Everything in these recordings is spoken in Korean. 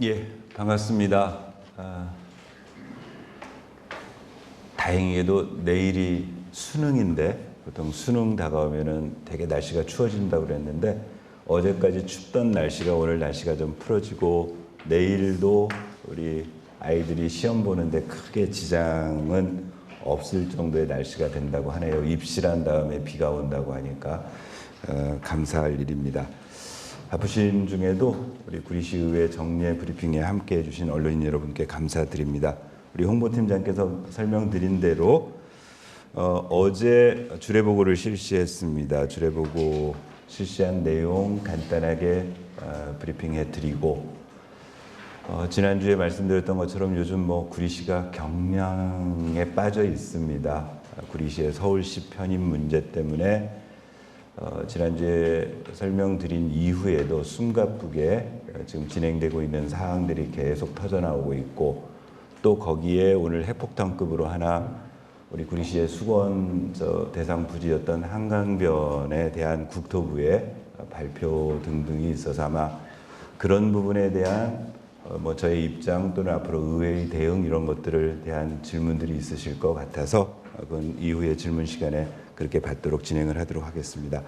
예, 반갑습니다. 다행히도 내일이 수능인데 보통 수능 다가오면은 되게 날씨가 추워진다고 그랬는데 어제까지 춥던 날씨가 오늘 날씨가 좀 풀어지고 내일도 우리 아이들이 시험 보는데 크게 지장은 없을 정도의 날씨가 된다고 하네요. 입실한 다음에 비가 온다고 하니까 감사할 일입니다. 바쁘신 중에도 우리 구리시의회 정례 브리핑에 함께해 주신 언론인 여러분께 감사드립니다. 우리 홍보팀장께서 설명드린 대로 어제 주례보고를 실시했습니다. 주례보고 실시한 내용 간단하게 브리핑해 드리고 지난주에 말씀드렸던 것처럼 요즘 구리시가 경량에 빠져 있습니다. 구리시의 서울시 편입 문제 때문에 지난주에 설명드린 이후에도 숨가쁘게 지금 진행되고 있는 사항들이 계속 터져나오고 있고 또 거기에 오늘 핵폭탄급으로 하나 우리 구리시의 수건 대상 부지였던 한강변에 대한 국토부의 발표 등등이 있어서 아마 그런 부분에 대한 저의 입장 또는 앞으로 의회의 대응 이런 것들을 대한 질문들이 있으실 것 같아서 그건 이후의 질문 시간에 그렇게 받도록 진행을 하도록 하겠습니다.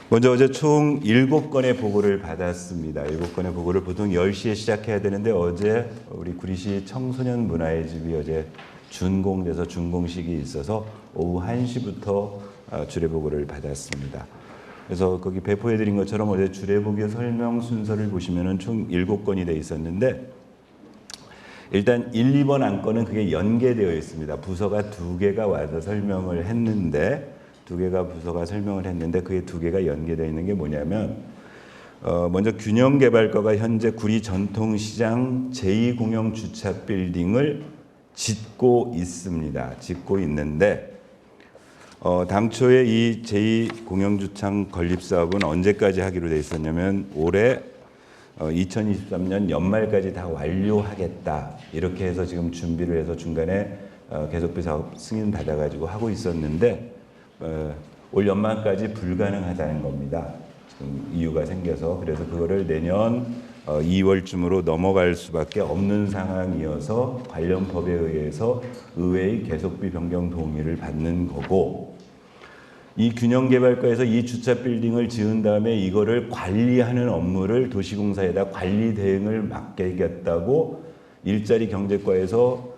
먼저 어제 총 7건의 보고를 받았습니다. 7건의 보고를 보통 10시에 시작해야 되는데 어제 우리 구리시 청소년 문화의 집이 어제 준공돼서 준공식이 있어서 오후 1시부터 주례보고를 받았습니다. 그래서 거기 배포해 드린 것처럼 어제 주례보고 설명 순서를 보시면은 총 7건이 돼 있었는데 일단 1, 2번 안건은 그게 연계되어 있습니다. 부서가 2개가 와서 설명을 했는데 그게 2개가 연계되어 있는 게 뭐냐면 먼저 균형개발과가 현재 구리 전통시장 제2공영주차 빌딩을 짓고 있습니다. 짓고 있는데 당초에 이 제2공영주차 건립사업은 언제까지 하기로 돼 있었냐면 올해 2023년 연말까지 다 완료하겠다 이렇게 해서 지금 준비를 해서 중간에 계속비 사업 승인 받아가지고 하고 있었는데 올 연말까지 불가능하다는 겁니다. 지금 이유가 생겨서 그래서 그거를 내년 2월쯤으로 넘어갈 수밖에 없는 상황이어서 관련 법에 의해서 의회의 계속비 변경 동의를 받는 거고 이 균형개발과에서 이 주차 빌딩을 지은 다음에 이거를 관리하는 업무를 도시공사에다 관리 대행을 맡기겠다고 일자리 경제과에서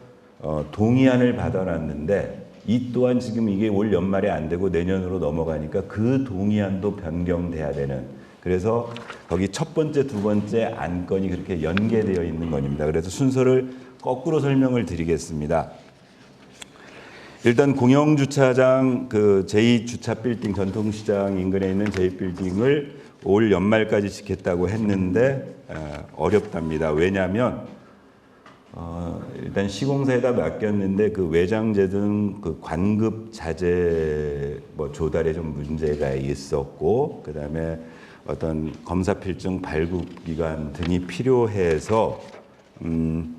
동의안을 받아놨는데 이 또한 지금 이게 올 연말에 안 되고 내년으로 넘어가니까 그 동의안도 변경돼야 되는 그래서 거기 첫 번째, 두 번째 안건이 그렇게 연계되어 있는 겁니다. 그래서 순서를 거꾸로 설명을 드리겠습니다. 일단 공영주차장 제2주차 빌딩 전통시장 인근에 있는 제2빌딩을 올 연말까지 짓겠다고 했는데 어렵답니다. 왜냐하면 일단 시공사에다 맡겼는데 그 외장재 등 그 관급 자재 조달에 좀 문제가 있었고 그다음에 어떤 검사 필증 발급 기간 등이 필요해서 한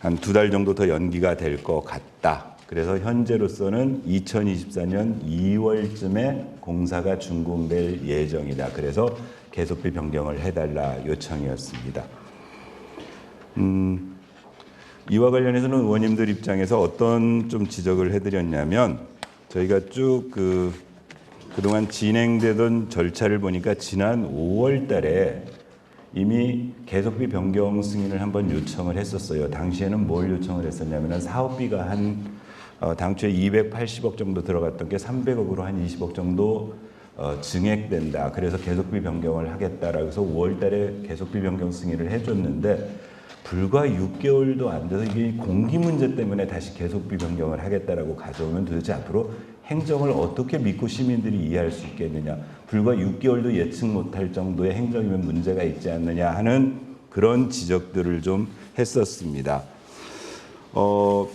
2달 정도 더 연기가 될 것 같다. 그래서 현재로서는 2024년 2월쯤에 공사가 준공될 예정이다. 그래서 계속비 변경을 해달라 요청이었습니다. 이와 관련해서는 의원님들 입장에서 어떤 좀 지적을 해드렸냐면 저희가 쭉 그동안 진행되던 절차를 보니까 지난 5월 달에 이미 계속비 변경 승인을 한번 요청을 했었어요. 당시에는 뭘 요청을 했었냐면 사업비가 당초에 280억 정도 들어갔던 게 300억으로 한 20억 정도 증액된다. 그래서 계속비 변경을 하겠다라고 해서 5월 달에 계속비 변경 승인을 해줬는데 불과 6개월도 안 돼서 이게 공기 문제 때문에 다시 계속비 변경을 하겠다라고 가져오면 도대체 앞으로 행정을 어떻게 믿고 시민들이 이해할 수 있겠느냐. 불과 6개월도 예측 못할 정도의 행정이면 문제가 있지 않느냐 하는 그런 지적들을 좀 했었습니다.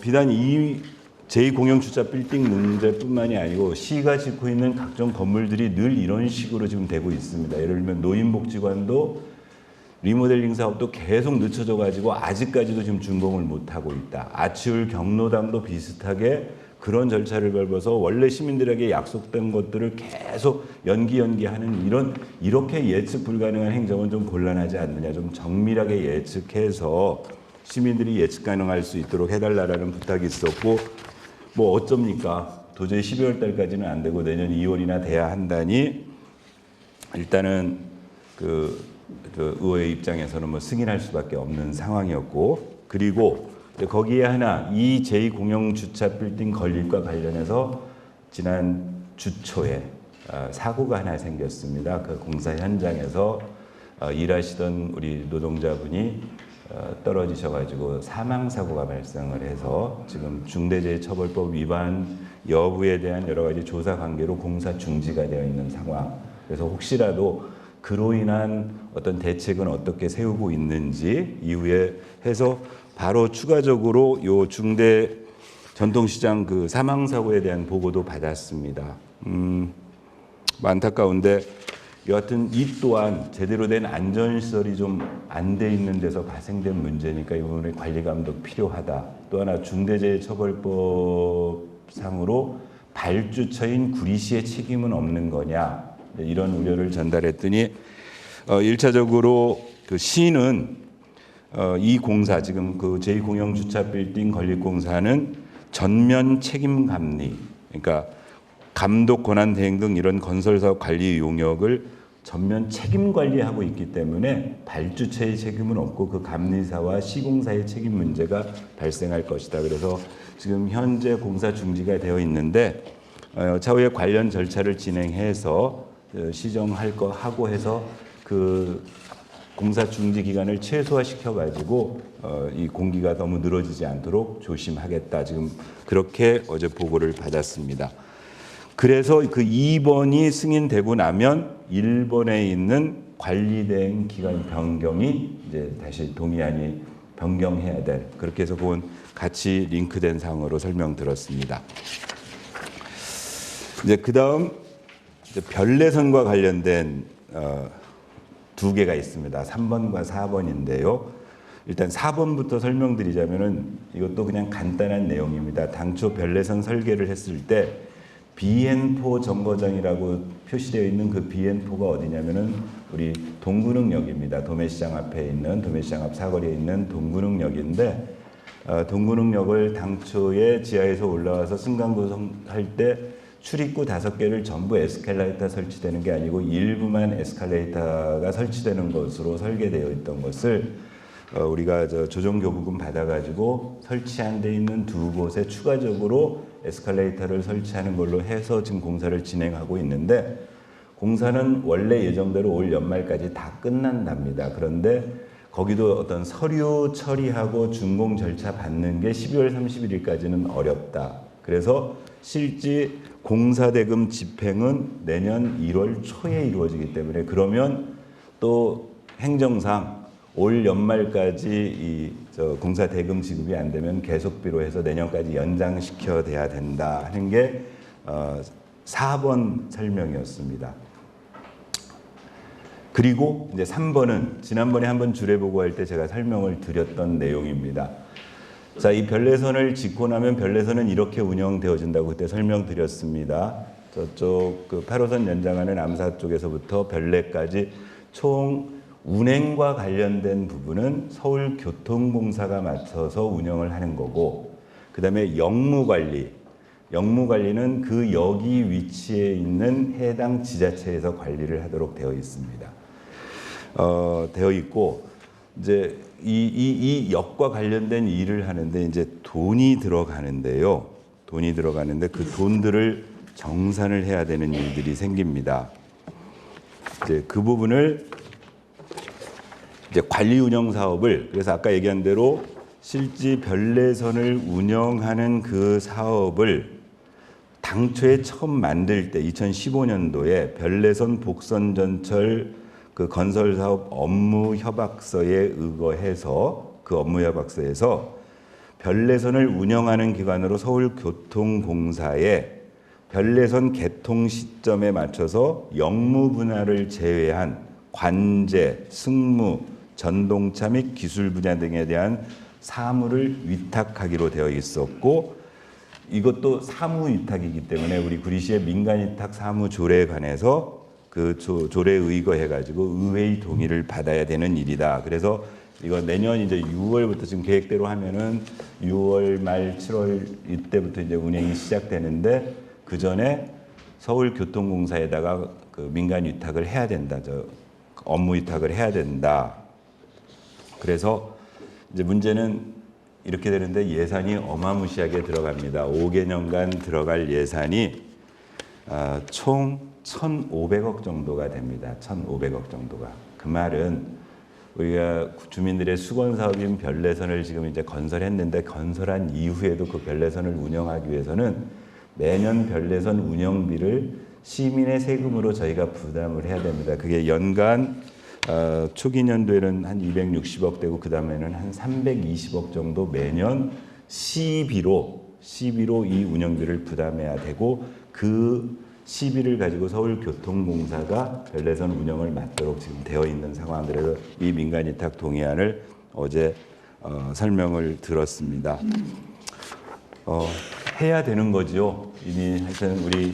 비단 이 제2공영주차 빌딩 문제뿐만이 아니고 시가 짓고 있는 각종 건물들이 늘 이런 식으로 지금 되고 있습니다. 예를 들면 노인복지관도 리모델링 사업도 계속 늦춰져 가지고 아직까지도 지금 준공을 못하고 있다. 아치울 경로당도 비슷하게 그런 절차를 밟아서 원래 시민들에게 약속된 것들을 계속 연기하는 이렇게 예측 불가능한 행정은 좀 곤란하지 않느냐. 좀 정밀하게 예측해서 시민들이 예측 가능할 수 있도록 해달라는 부탁이 있었고, 뭐 어쩝니까? 도저히 12월 달까지는 안 되고 내년 2월이나 돼야 한다니 일단은 의회 입장에서는 뭐 승인할 수밖에 없는 상황이었고, 그리고 거기에 하나 이 제2공영주차 빌딩 건립과 관련해서 지난 주초에 사고가 하나 생겼습니다. 그 공사 현장에서 일하시던 우리 노동자분이 떨어지셔가지고 사망사고가 발생을 해서 지금 중대재해처벌법 위반 여부에 대한 여러 가지 조사 관계로 공사 중지가 되어 있는 상황. 그래서 혹시라도 그로 인한 어떤 대책은 어떻게 세우고 있는지 이후에 해서 바로 추가적으로 요 중대 전통시장 그 사망 사고에 대한 보고도 받았습니다. 안타까운데 여하튼 이 또한 제대로 된 안전시설이 좀 안 돼 있는 데서 발생된 문제니까 이 부분에 관리 감독 필요하다. 또 하나 중대재해처벌법상으로 발주처인 구리시의 책임은 없는 거냐, 이런 우려를 전달했더니 1차적으로 그 시는 이 공사 지금 그 제2공영주차 빌딩 건립공사는 전면 책임 감리, 그러니까 감독 권한 대행 등 이런 건설사업 관리 용역을 전면 책임 관리하고 있기 때문에 발주처의 책임은 없고 그 감리사와 시공사의 책임 문제가 발생할 것이다. 그래서 지금 현재 공사 중지가 되어 있는데 차후에 관련 절차를 진행해서 시정할 거 하고 해서 그 공사 중지 기간을 최소화시켜 가지고 이 공기가 너무 늘어지지 않도록 조심하겠다. 지금 그렇게 어제 보고를 받았습니다. 그래서 그 2번이 승인되고 나면 1번에 있는 관리 대행 기간 변경이 이제 다시 동의안이 변경해야 될, 그렇게 해서 그건 같이 링크된 상으로 설명드렸습니다. 이제 그다음 별내선과 관련된 두 개가 있습니다. 3번과 4번인데요. 일단 4번부터 설명드리자면은 이것도 그냥 간단한 내용입니다. 당초 별내선 설계를 했을 때 BN4 정거장이라고 표시되어 있는 그 BN4가 어디냐면은 우리 동근흥역입니다. 도매시장 앞에 있는, 도매시장 앞 사거리에 있는 동근흥역인데 동근흥역을 당초에 지하에서 올라와서 승강구성할 때 출입구 5개를 전부 에스컬레이터 설치되는 게 아니고 일부만 에스컬레이터가 설치되는 것으로 설계되어 있던 것을 우리가 조정교부금 받아가지고 설치한 데 있는 두 곳에 추가적으로 에스컬레이터를 설치하는 걸로 해서 지금 공사를 진행하고 있는데, 공사는 원래 예정대로 올 연말까지 다 끝난답니다. 그런데 거기도 어떤 서류 처리하고 준공 절차 받는 게 12월 31일까지는 어렵다. 그래서 실제 공사대금 집행은 내년 1월 초에 이루어지기 때문에, 그러면 또 행정상 올 연말까지 공사 대금 지급이 안 되면 계속비로 해서 내년까지 연장시켜 돼야 된다 하는 게 4번 설명이었습니다. 그리고 이제 3번은 지난번에 한번 주례보고할 때 제가 설명을 드렸던 내용입니다. 자, 이 별내선을 짓고 나면 별내선은 이렇게 운영되어진다고 그때 설명드렸습니다. 저쪽 그 8호선 연장하는 암사 쪽에서부터 별내까지 총 운행과 관련된 부분은 서울교통공사가 맡아서 운영을 하는 거고, 그 다음에 역무관리는 그 역이 위치해 있는 해당 지자체에서 관리를 하도록 되어 있습니다. 되어 있고, 이제 이 역과 관련된 일을 하는데 이제 돈이 들어가는데요. 돈이 들어가는데 그 돈들을 정산을 해야 되는 일들이 생깁니다. 이제 그 부분을 이제 관리 운영 사업을, 그래서 아까 얘기한 대로 실제 별내선을 운영하는 그 사업을 당초에 처음 만들 때 2015년도에 별내선 복선전철 그 건설 사업 업무 협약서에 의거해서 그 업무 협약서에서 별내선을 운영하는 기관으로 서울교통공사에 별내선 개통 시점에 맞춰서 역무 분야를 제외한 관제, 승무, 전동차 및 기술 분야 등에 대한 사무를 위탁하기로 되어 있었고, 이것도 사무위탁이기 때문에 우리 구리시의 민간위탁 사무조례에 관해서 그 조례에 의거해가지고 의회의 동의를 받아야 되는 일이다. 그래서 이거 내년 이제 6월부터 지금 계획대로 하면은 6월 말 7월 이때부터 이제 운행이 시작되는데 그 전에 서울교통공사에다가 그 민간 위탁을 해야 된다. 업무 위탁을 해야 된다. 그래서 이제 문제는 이렇게 되는데 예산이 어마무시하게 들어갑니다. 5개년간 들어갈 예산이 총 1,500억 정도가 됩니다. 1,500억 정도가. 그 말은 우리가 주민들의 수건 사업인 별내선을 지금 이제 건설했는데 건설한 이후에도 그 별내선을 운영하기 위해서는 매년 별내선 운영비를 시민의 세금으로 저희가 부담을 해야 됩니다. 그게 연간 초기 년도에는 한 260억 되고 그 다음에는 한 320억 정도 매년 시비로 이 운영비를 부담해야 되고 그 시비를 가지고 서울교통공사가 별내선 운영을 맡도록 지금 되어 있는 상황. 그래서 이 민간위탁 동의안을 어제 설명을 들었습니다. 해야 되는 거죠. 이미 하여튼 우리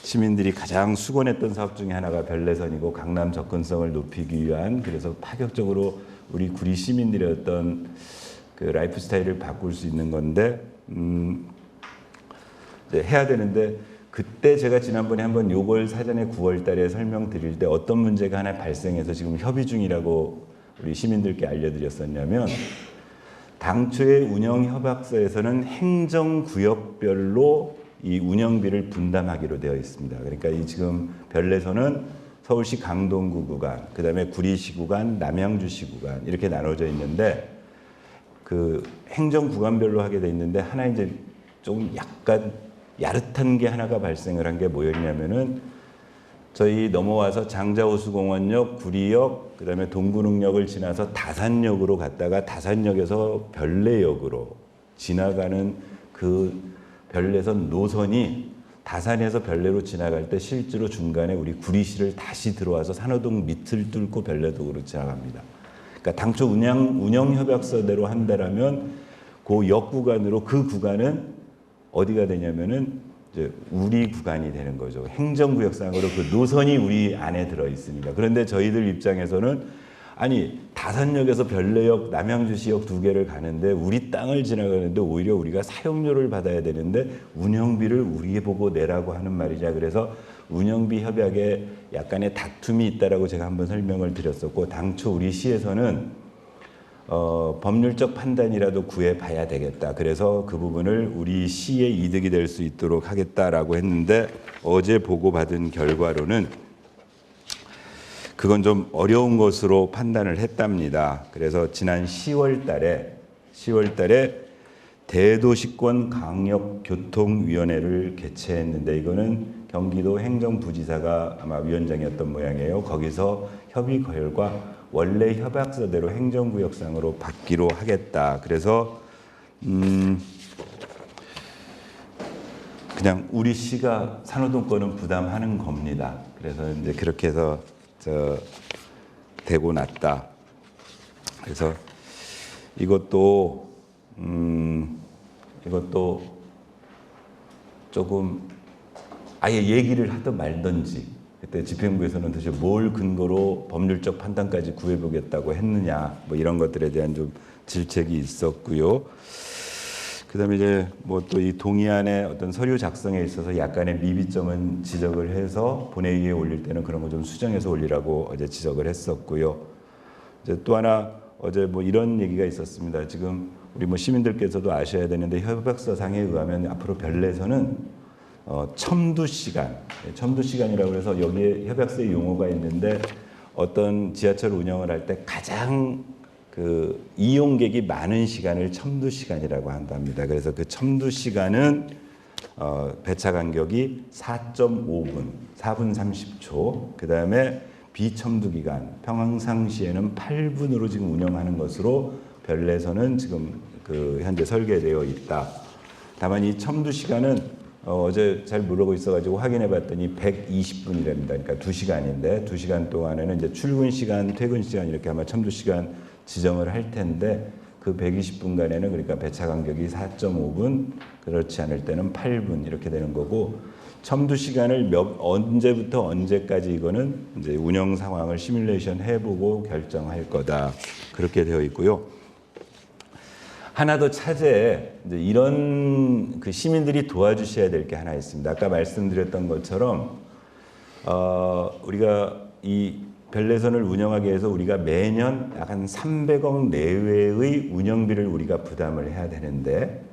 시민들이 가장 수곤했던 사업 중에 하나가 별내선이고 강남 접근성을 높이기 위한 그래서 파격적으로 우리 구리 시민들의 어떤 그 라이프 스타일을 바꿀 수 있는 건데 해야 되는데 그때 제가 지난번에 한번 요걸 사전에 9월 달에 설명드릴 때 어떤 문제가 하나 발생해서 지금 협의 중이라고 우리 시민들께 알려드렸었냐면 당초의 운영협약서에서는 행정구역별로 이 운영비를 분담하기로 되어 있습니다. 그러니까 이 지금 별내선은 서울시 강동구 구간, 그 다음에 구리시 구간, 남양주시 구간 이렇게 나눠져 있는데 그 행정구간별로 하게 돼 있는데 하나 이제 좀 약간 야릇한 게 하나가 발생을 한 게 뭐였냐면은 저희 넘어와서 장자호수공원역, 구리역, 그다음에 동구릉역을 지나서 다산역으로 갔다가 다산역에서 별내역으로 지나가는 그 별내선 노선이 다산에서 별내로 지나갈 때 실제로 중간에 우리 구리시를 다시 들어와서 산호동 밑을 뚫고 별내동으로 지나갑니다. 그러니까 당초 운영 협약서대로 한다라면 그 역 구간으로 그 구간은 어디가 되냐면은 이제 우리 구간이 되는 거죠. 행정구역상으로 그 노선이 우리 안에 들어 있습니다. 그런데 저희들 입장에서는 아니 다산역에서 별내역, 남양주시역 두 개를 가는데 우리 땅을 지나가는데 오히려 우리가 사용료를 받아야 되는데 운영비를 우리 보고 내라고 하는 말이냐. 그래서 운영비 협약에 약간의 다툼이 있다라고 제가 한번 설명을 드렸었고 당초 우리 시에서는 법률적 판단이라도 구해봐야 되겠다. 그래서 그 부분을 우리 시의 이득이 될 수 있도록 하겠다라고 했는데 어제 보고받은 결과로는 그건 좀 어려운 것으로 판단을 했답니다. 그래서 지난 10월 달에 대도시권 강역교통위원회를 개최했는데 이거는 경기도 행정부지사가 아마 위원장이었던 모양이에요. 거기서 협의 결과 원래 협약서대로 행정구역상으로 받기로 하겠다. 그래서 그냥 우리 시가 산호동권은 부담하는 겁니다. 그래서 이제 그렇게 해서 되고 났다. 그래서 이것도 조금 아예 얘기를 하든 말든지 그때 집행부에서는 도대체 뭘 근거로 법률적 판단까지 구해보겠다고 했느냐 뭐 이런 것들에 대한 좀 질책이 있었고요. 그다음에 이제 뭐 또 이 동의안의 어떤 서류 작성에 있어서 약간의 미비점은 지적을 해서 본회의에 올릴 때는 그런 거 좀 수정해서 올리라고 어제 지적을 했었고요. 이제 또 하나 어제 뭐 이런 얘기가 있었습니다. 지금 우리 뭐 시민들께서도 아셔야 되는데 협약서상에 의하면 앞으로 별내에서는 첨두 시간이라고 해서 여기에 협약서의 용어가 있는데 어떤 지하철 운영을 할 때 가장 그 이용객이 많은 시간을 첨두 시간이라고 한답니다. 그래서 그 첨두 시간은 배차 간격이 4.5분, 4분 30초. 그 다음에 비첨두 기간 평상시에는 8분으로 지금 운영하는 것으로 별내에서는 지금 그 현재 설계되어 있다. 다만 이 첨두 시간은 어제 잘 모르고 있어가지고 확인해봤더니 120분이랍니다. 그러니까 2시간인데 2시간 동안에는 이제 출근 시간, 퇴근 시간 이렇게 아마 첨두 시간 지정을 할 텐데 그 120분간에는 그러니까 배차 간격이 4.5분, 그렇지 않을 때는 8분 이렇게 되는 거고, 첨두 시간을 언제부터 언제까지 이거는 이제 운영 상황을 시뮬레이션 해보고 결정할 거다, 그렇게 되어 있고요. 하나 더 차제에 이제 이런 그 시민들이 도와주셔야 될 게 하나 있습니다. 아까 말씀드렸던 것처럼 우리가 이 별내선을 운영하기 위해서 우리가 매년 약 한 300억 내외의 운영비를 우리가 부담을 해야 되는데,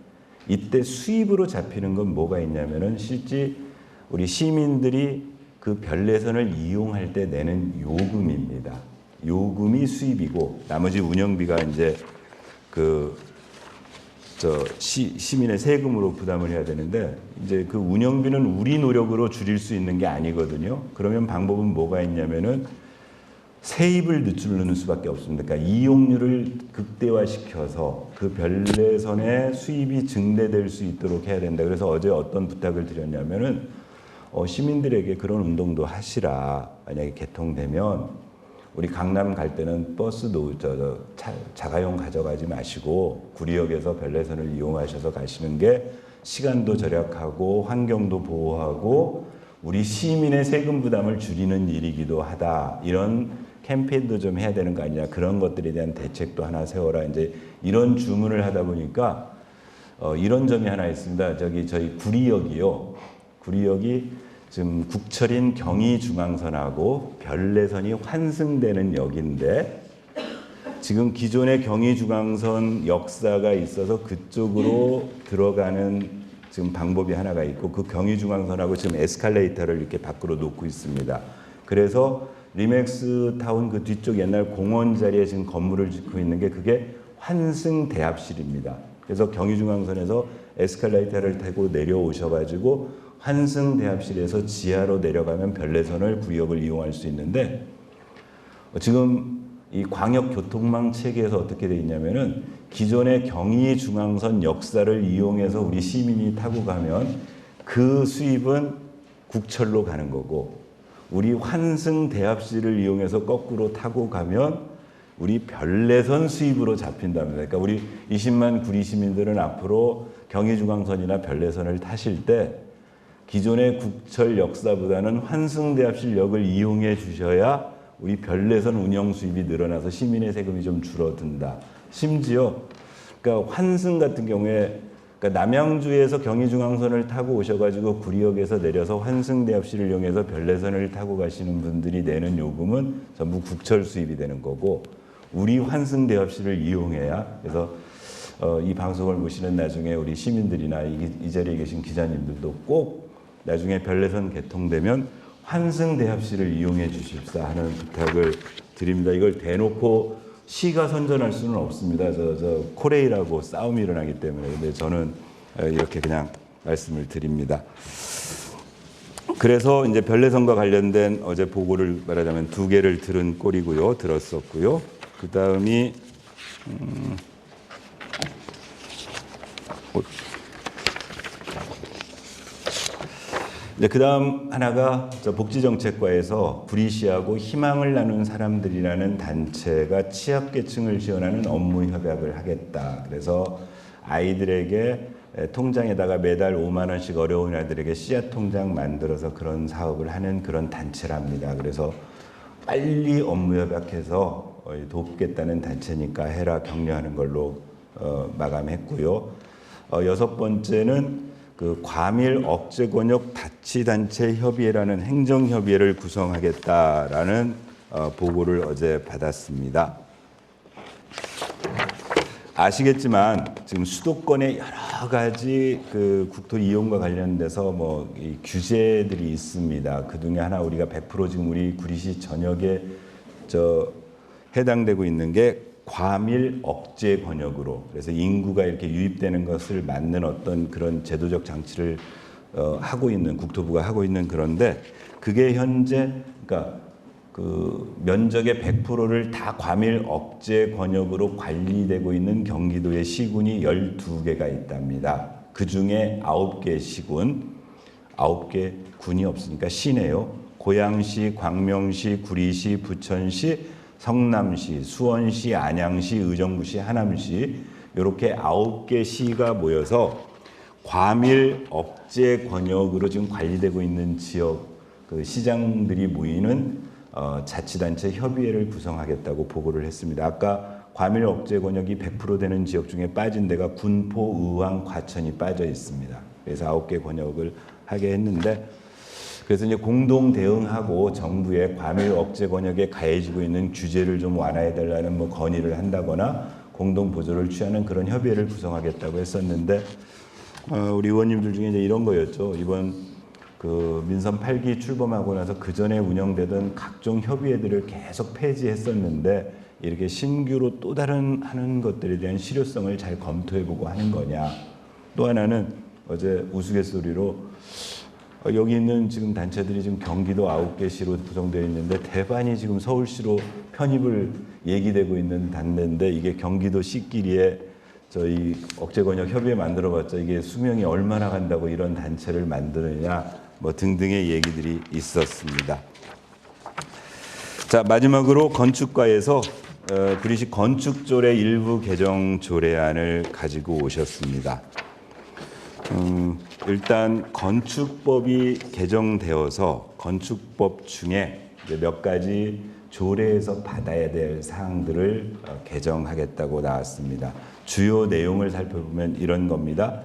이때 수입으로 잡히는 건 뭐가 있냐면은 실제 우리 시민들이 그 별내선을 이용할 때 내는 요금입니다. 요금이 수입이고 나머지 운영비가 이제 시민의 세금으로 부담을 해야 되는데, 이제 그 운영비는 우리 노력으로 줄일 수 있는 게 아니거든요. 그러면 방법은 뭐가 있냐면은 세입을 늦추는 수밖에 없습니다. 그러니까 이용률을 극대화시켜서 그 별내선의 수입이 증대될 수 있도록 해야 된다. 그래서 어제 어떤 부탁을 드렸냐면은 시민들에게 그런 운동도 하시라. 만약에 개통되면 우리 강남 갈 때는 버스 자가용 가져가지 마시고 구리역에서 별내선을 이용하셔서 가시는 게 시간도 절약하고 환경도 보호하고 우리 시민의 세금 부담을 줄이는 일이기도 하다. 이런 캠페인도 좀 해야 되는 거 아니냐. 그런 것들에 대한 대책도 하나 세워라. 이제 이런 주문을 하다 보니까 이런 점이 하나 있습니다. 저희 구리역이요. 구리역이 지금 국철인 경의중앙선하고 별내선이 환승되는 역인데, 지금 기존의 경의중앙선 역사가 있어서 그쪽으로 들어가는 지금 방법이 하나가 있고, 그 경의중앙선하고 지금 에스컬레이터를 이렇게 밖으로 놓고 있습니다. 그래서 리맥스 타운 그 뒤쪽 옛날 공원 자리에 지금 건물을 짓고 있는 게 그게 환승대합실입니다. 그래서 경의중앙선에서 에스컬레이터를 타고 내려오셔가지고 환승대합실에서 지하로 내려가면 별내선을 구역을 이용할 수 있는데, 지금 이 광역교통망 체계에서 어떻게 되어 있냐면은 기존의 경의중앙선 역사를 이용해서 우리 시민이 타고 가면 그 수입은 국철로 가는 거고, 우리 환승대합실을 이용해서 거꾸로 타고 가면 우리 별내선 수입으로 잡힌답니다. 그러니까 우리 20만 구리 시민들은 앞으로 경의중앙선이나 별내선을 타실 때 기존의 국철 역사보다는 환승대합실역을 이용해 주셔야 우리 별내선 운영 수입이 늘어나서 시민의 세금이 좀 줄어든다. 심지어 그러니까 환승 같은 경우에 그러니까 남양주에서 경의중앙선을 타고 오셔가지고 구리역에서 내려서 환승대합실을 이용해서 별내선을 타고 가시는 분들이 내는 요금은 전부 국철 수입이 되는 거고, 우리 환승대합실을 이용해야, 그래서 이 방송을 보시는 나중에 우리 시민들이나 이 자리에 계신 기자님들도 꼭 나중에 별내선 개통되면 환승대합실을 이용해 주십사 하는 부탁을 드립니다. 이걸 대놓고 시가 선전할 수는 없습니다. 코레일하고 싸움이 일어나기 때문에. 근데 저는 이렇게 그냥 말씀을 드립니다. 그래서 이제 별내선과 관련된 어제 보고를 말하자면 2개를 들었었고요. 그 다음이 그 다음 하나가 복지정책과에서 구리시하고 희망을 나눈 사람들이라는 단체가 취약계층을 지원하는 업무 협약을 하겠다. 그래서 아이들에게 통장에다가 매달 5만 원씩 어려운 아이들에게 씨앗 통장 만들어서 그런 사업을 하는 그런 단체랍니다. 그래서 빨리 업무 협약해서 돕겠다는 단체니까 해라 격려하는 걸로 마감했고요. 6번째는 그 과밀 억제 권역 자치단체 협의회라는 행정협의회를 구성하겠다라는 보고를 어제 받았습니다. 아시겠지만 지금 수도권에 여러 가지 그 국토 이용과 관련돼서 이 규제들이 있습니다. 그 중에 하나 우리가 100% 지금 우리 구리시 전역에 해당되고 있는 게 과밀 억제 권역으로, 그래서 인구가 이렇게 유입되는 것을 막는 어떤 그런 제도적 장치를 하고 있는 국토부가 하고 있는, 그런데 그게 현재 그러니까 그 면적의 100%를 다 과밀 억제 권역으로 관리되고 있는 경기도의 시군이 12개가 있답니다. 그 중에 9개 시군, 9개 군이 없으니까 시네요. 고양시, 광명시, 구리시, 부천시, 성남시, 수원시, 안양시, 의정부시, 하남시 이렇게 9개 시가 모여서 과밀 억제 권역으로 지금 관리되고 있는 지역 그 시장들이 모이는 자치단체 협의회를 구성하겠다고 보고를 했습니다. 아까 과밀 억제 권역이 100% 되는 지역 중에 빠진 데가 군포, 의왕, 과천이 빠져 있습니다. 그래서 9개 권역을 하게 했는데 그래서 이제 공동 대응하고 정부의 과밀 억제 권역에 가해지고 있는 규제를 좀 완화해 달라는 뭐 건의를 한다거나 공동 보조를 취하는 그런 협의회를 구성하겠다고 했었는데 우리 의원님들 중에 이제 이런 거였죠. 이번 그 민선 8기 출범하고 나서 그 전에 운영되던 각종 협의회들을 계속 폐지했었는데 이렇게 신규로 또 다른 하는 것들에 대한 실효성을 잘 검토해보고 하는 거냐. 또 하나는 어제 우스갯소리로 여기 있는 지금 단체들이 지금 경기도 9개 시로 구성되어 있는데 대반이 지금 서울시로 편입을 얘기되고 있는 단체인데 이게 경기도 시끼리에 저희 억제권역 협의회 만들어봤자 이게 수명이 얼마나 간다고 이런 단체를 만드느냐 뭐 등등의 얘기들이 있었습니다. 자 마지막으로 건축과에서 브리시 건축조례 일부 개정 조례안을 가지고 오셨습니다. 일단 건축법이 개정되어서 건축법 중에 몇 가지 조례에서 받아야 될 사항들을 개정하겠다고 나왔습니다. 주요 내용을 살펴보면 이런 겁니다.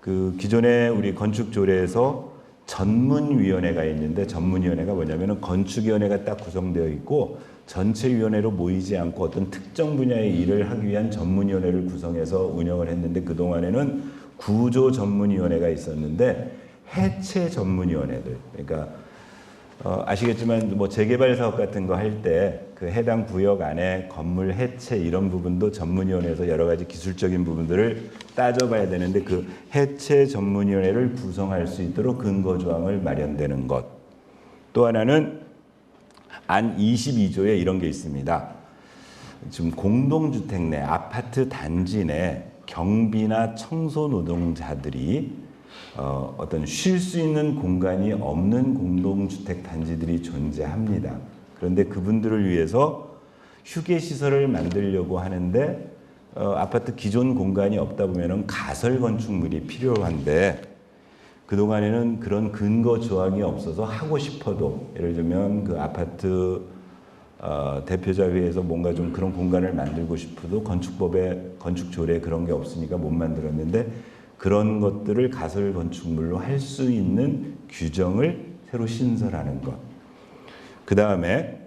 그 기존에 우리 건축조례에서 전문위원회가 있는데 전문위원회가 뭐냐면은 건축위원회가 딱 구성되어 있고 전체 위원회로 모이지 않고 어떤 특정 분야의 일을 하기 위한 전문위원회를 구성해서 운영을 했는데 그동안에는 구조 전문위원회가 있었는데 해체 전문위원회들 그러니까 아시겠지만 뭐 재개발 사업 같은 거 할 때 그 해당 구역 안에 건물 해체 이런 부분도 전문위원회에서 여러 가지 기술적인 부분들을 따져봐야 되는데 그 해체 전문위원회를 구성할 수 있도록 근거 조항을 마련되는 것. 또 하나는 안 22조에 이런 게 있습니다. 지금 공동주택 내 아파트 단지 내 경비나 청소 노동자들이 어떤 쉴 수 있는 공간이 없는 공동주택 단지들이 존재합니다. 그런데 그분들을 위해서 휴게시설을 만들려고 하는데 아파트 기존 공간이 없다 보면은 가설 건축물이 필요한데 그동안에는 그런 근거 조항이 없어서 하고 싶어도 예를 들면 그 아파트 대표자회에서 뭔가 좀 그런 공간을 만들고 싶어도 건축법에 건축조례에 그런 게 없으니까 못 만들었는데 그런 것들을 가설 건축물로 할 수 있는 규정을 새로 신설하는 것. 그 다음에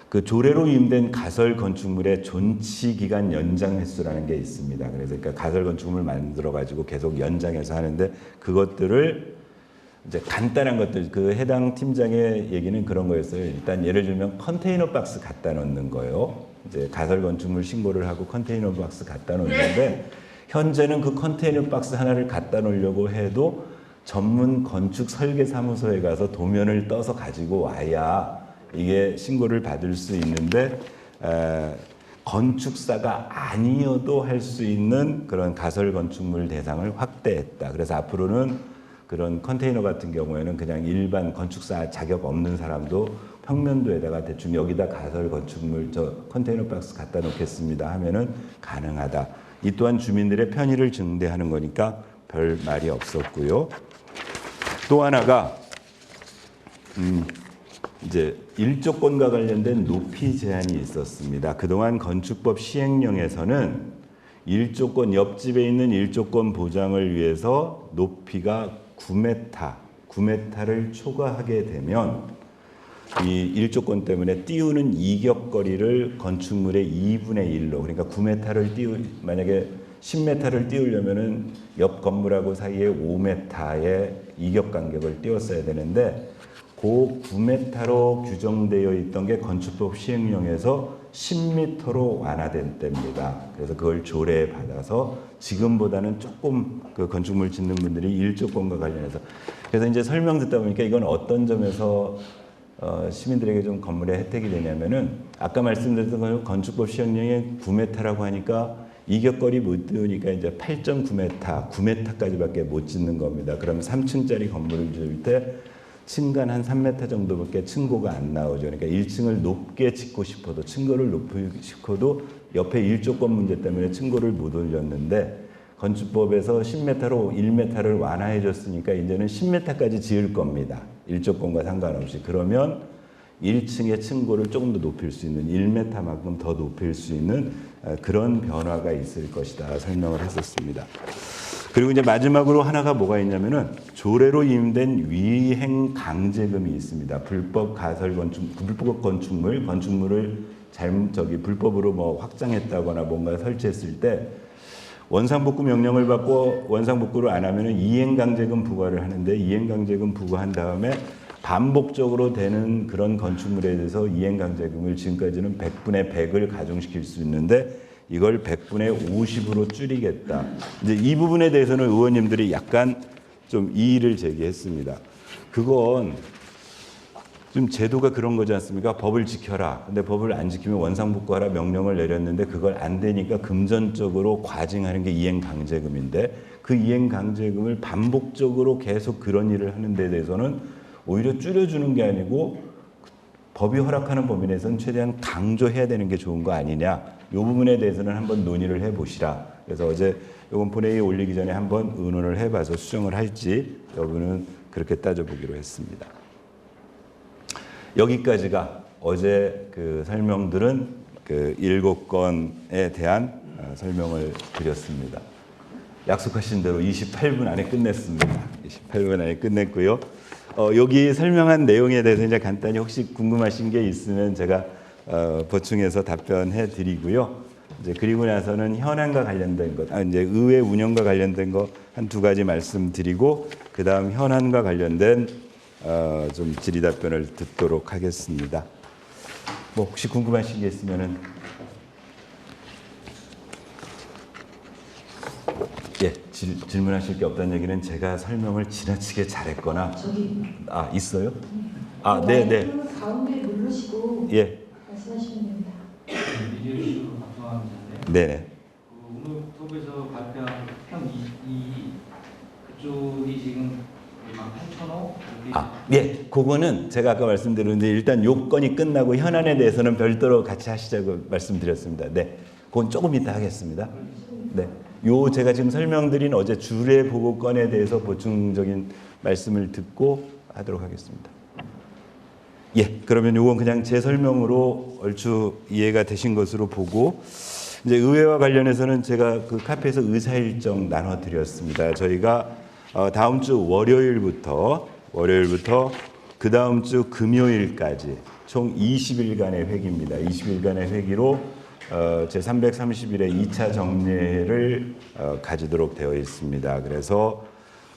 그 조례로 위임된 가설 건축물의 존치 기간 연장 횟수라는 게 있습니다. 그래서 그러니까 가설 건축물 만들어 가지고 계속 연장해서 하는데 그것들을 이제 간단한 것들 그 해당 팀장의 얘기는 그런 거였어요. 일단 예를 들면 컨테이너 박스 갖다 놓는 거예요. 이제 가설 건축물 신고를 하고 컨테이너 박스 갖다 놓는데 현재는 그 컨테이너 박스 하나를 갖다 놓으려고 해도 전문 건축 설계 사무소에 가서 도면을 떠서 가지고 와야 이게 신고를 받을 수 있는데 건축사가 아니어도 할 수 있는 그런 가설 건축물 대상을 확대했다. 그래서 앞으로는 그런 컨테이너 같은 경우에는 그냥 일반 건축사 자격 없는 사람도 평면도에다가 대충 여기다 가설 건축물 저 컨테이너 박스 갖다 놓겠습니다 하면은 가능하다. 이 또한 주민들의 편의를 증대하는 거니까 별 말이 없었고요. 또 하나가 이제 일조권과 관련된 높이 제한이 있었습니다. 그동안 건축법 시행령에서는 일조권 옆집에 있는 일조권 보장을 위해서 높이가 9m를 초과하게 되면 이 일조권 때문에 띄우는 이격거리를 건축물의 2분의 1로 그러니까 9m를 만약에 10m를 띄우려면은 옆 건물하고 사이에 5m의 이격 간격을 띄웠어야 되는데 그 9m로 규정되어 있던 게 건축법 시행령에서 10m로 완화된 때입니다. 그래서 그걸 조례에 받아서 지금보다는 조금 그 건축물 짓는 분들이 일조권과 관련해서 그래서 이제 설명 듣다 보니까 이건 어떤 점에서 시민들에게 좀 건물의 혜택이 되냐면은 아까 말씀드렸던 건축법 시행령에 9m라고 하니까 이격거리 못 띄우니까 이제 8.9m, 9m까지밖에 못 짓는 겁니다. 그럼 3층짜리 건물을 지을 때 층간 한 3m 정도밖에 층고가 안 나오죠. 그러니까 1층을 높게 짓고 싶어도 층고를 높이고 싶어도 옆에 일조권 문제 때문에 층고를 못 올렸는데 건축법에서 10m로 1m를 완화해 줬으니까 이제는 10m까지 지을 겁니다. 일조권과 상관없이. 그러면 1층의 층고를 조금 더 높일 수 있는 1m만큼 더 높일 수 있는 그런 변화가 있을 것이다 설명을 했었습니다. 그리고 이제 마지막으로 하나가 뭐가 있냐면은 조례로 임된 위행 강제금이 있습니다. 불법 가설 건축, 불법 건축물을 불법으로 뭐 확장했다거나 뭔가 설치했을 때 원상복구 명령을 받고 원상복구를 안 하면은 이행강제금 부과를 하는데 이행강제금 부과한 다음에 반복적으로 되는 그런 건축물에 대해서 이행강제금을 지금까지는 100분의 100을 가중시킬 수 있는데 이걸 100분의 50으로 줄이겠다. 이제 이 부분에 대해서는 의원님들이 약간 좀 이의를 제기했습니다. 그건 좀 제도가 그런 거지 않습니까? 법을 지켜라. 근데 법을 안 지키면 원상복구하라 명령을 내렸는데 그걸 안 되니까 금전적으로 과징하는 게 이행강제금인데 그 이행강제금을 반복적으로 계속 그런 일을 하는 데 대해서는 오히려 줄여주는 게 아니고 법이 허락하는 범위 내에서는 최대한 강조해야 되는 게 좋은 거 아니냐. 이 부분에 대해서는 한번 논의를 해보시라. 그래서 어제 이건 본회의에 올리기 전에 한번 의논을 해봐서 수정을 할지 여부는 그렇게 따져보기로 했습니다. 여기까지가 어제 그 설명들은 그 7건에 대한 설명을 드렸습니다. 약속하신 대로 28분 안에 끝냈습니다. 28분 안에 끝냈고요. 여기 설명한 내용에 대해서 이제 간단히 혹시 궁금하신 게 있으면 제가 보충해서 답변해 드리고요. 이제 그리고 나서는 현안과 관련된 것, 이제 의회 운영과 관련된 거 한 두 가지 말씀드리고 그 다음 현안과 관련된 좀 질의 답변을 듣도록 하겠습니다. 뭐 혹시 궁금하신 게 있으면은 예, 질문하실 게 없다는 얘기는 제가 설명을 지나치게 잘했거나 있어요? 네. 가운데 누르시고 예. 말씀하시면 됩니다. 미디어 이슈로 방송하는데 네. 오늘 톱에서 발표한 편 2 그쪽이 지금 28,000호? 예, 그거는 제가 아까 말씀드렸는데 일단 요건이 끝나고 현안에 대해서는 별도로 같이 하시자고 말씀드렸습니다. 네, 그건 조금 이따 하겠습니다. 네, 요 제가 지금 설명드린 어제 주례 보고건에 대해서 보충적인 말씀을 듣고 하도록 하겠습니다. 예, 그러면 요건 그냥 제 설명으로 얼추 이해가 되신 것으로 보고 이제 의회와 관련해서는 제가 그 카페에서 의사일정 나눠드렸습니다. 저희가 다음 주 월요일부터 그 다음 주 금요일까지 총 20일간의 회기입니다. 20일간의 회기로 제330일의 2차 정례를 가지도록 되어 있습니다. 그래서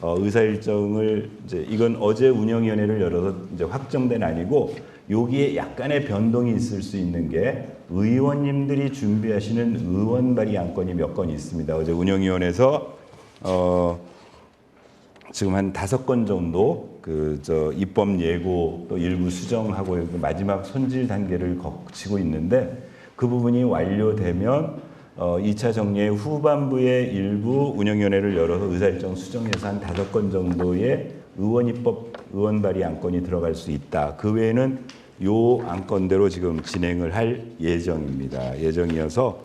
의사 일정을 이제 이건 어제 운영위원회를 열어서 이제 확정된 아니고 여기에 약간의 변동이 있을 수 있는 게 의원님들이 준비하시는 의원 발의 안건이 몇 건 있습니다. 어제 운영위원회에서 지금 한 5건 정도 입법 예고 또 일부 수정하고 마지막 손질 단계를 거치고 있는데 그 부분이 완료되면 2차 정례 후반부에 일부 운영위원회를 열어서 의사일정 수정해서 한 5건 정도의 의원 발의 안건이 들어갈 수 있다. 그 외에는 요 안건대로 지금 진행을 할 예정이어서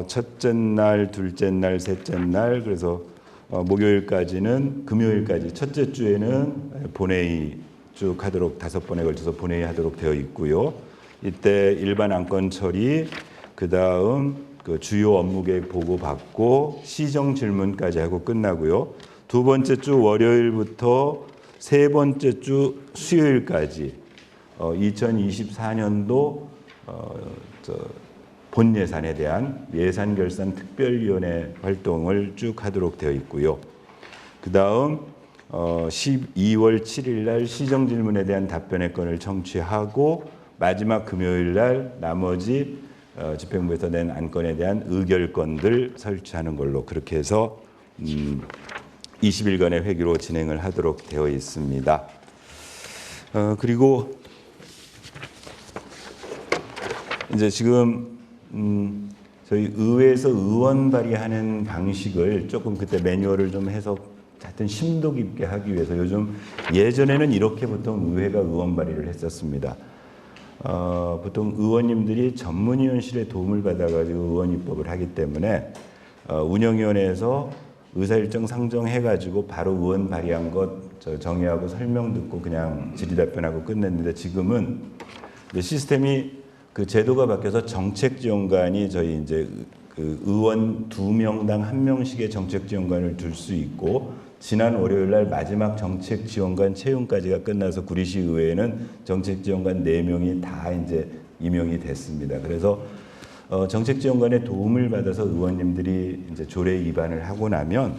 첫째 날, 둘째 날, 셋째 날 그래서 목요일까지는 금요일까지 첫째 주에는 본회의 쭉 하도록 5번에 걸쳐서 본회의 하도록 되어 있고요. 이때 일반 안건 처리 그 다음 그 주요 업무 계획 보고 받고 시정 질문까지 하고 끝나고요. 두 번째 주 월요일부터 세 번째 주 수요일까지 2024년도 본 예산에 대한 예산결산 특별위원회 활동을 쭉 하도록 되어 있고요. 그 다음 12월 7일 날 시정 질문에 대한 답변의 건을 청취하고 마지막 금요일 날 나머지 집행부에서 낸 안건에 대한 의결권들 설치하는 걸로 그렇게 해서 20일간의 회기로 진행을 하도록 되어 있습니다. 그리고 이제 지금 저희 의회에서 의원 발의하는 방식을 조금 그때 매뉴얼을 좀 해석 하여튼 심도 깊게 하기 위해서 요즘 예전에는 이렇게 보통 의회가 의원 발의를 했었습니다. 보통 의원님들이 전문위원실의 도움을 받아가지고 의원 입법을 하기 때문에 운영위원회에서 의사일정 상정해가지고 바로 의원 발의한 것 정의하고 설명 듣고 그냥 질의답변하고 끝냈는데 지금은 시스템이 그 제도가 바뀌어서 정책지원관이 저희 이제 그 의원 2명당 1명씩의 정책지원관을 둘 수 있고 지난 월요일 날 마지막 정책지원관 채용까지가 끝나서 구리시 의회에는 정책지원관 4명이 다 이제 임용이 됐습니다. 그래서 정책지원관의 도움을 받아서 의원님들이 이제 조례 위반을 하고 나면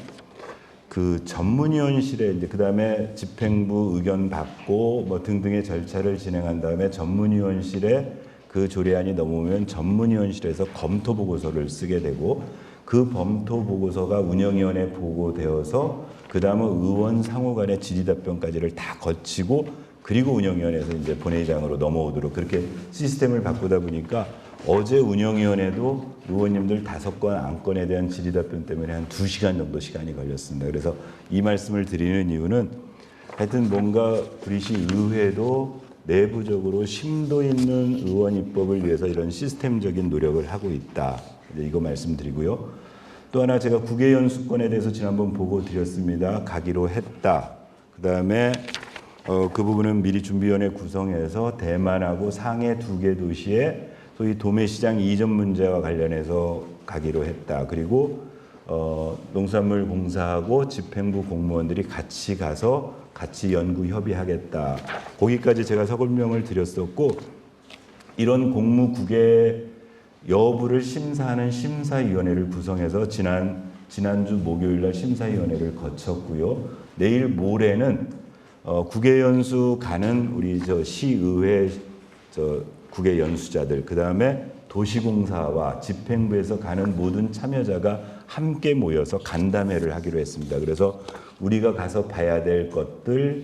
그 전문위원실에 이제 그 다음에 집행부 의견 받고 뭐 등등의 절차를 진행한 다음에 전문위원실에 그 조례안이 넘어오면 전문위원실에서 검토 보고서를 쓰게 되고 그 검토 보고서가 운영위원회에 보고되어서 그 다음은 의원 상호간의 질의답변까지를 다 거치고 그리고 운영위원회에서 이제 본회의장으로 넘어오도록 그렇게 시스템을 바꾸다 보니까 어제 운영위원회도 의원님들 5건 안건에 대한 질의답변 때문에 한 2시간 정도 시간이 걸렸습니다. 그래서 이 말씀을 드리는 이유는 하여튼 뭔가 구리시 의회도 내부적으로 심도 있는 의원 입법을 위해서 이런 시스템적인 노력을 하고 있다. 이거 말씀드리고요. 또 하나 제가 국외연수권에 대해서 지난번 보고 드렸습니다. 가기로 했다. 그 다음에 그 부분은 미리 준비위원회 구성해서 대만하고 상해 2개 도시에 소위 도매시장 이전 문제와 관련해서 가기로 했다. 그리고 농산물 공사하고 집행부 공무원들이 같이 가서 같이 연구 협의하겠다. 거기까지 제가 설명을 드렸었고 이런 공무국의 여부를 심사하는 심사위원회를 구성해서 지난주 목요일 날 심사위원회를 거쳤고요. 내일 모레는 국외연수 가는 우리 시의회 국외연수자들 그 다음에 도시공사와 집행부에서 가는 모든 참여자가 함께 모여서 간담회를 하기로 했습니다. 그래서 우리가 가서 봐야 될 것들,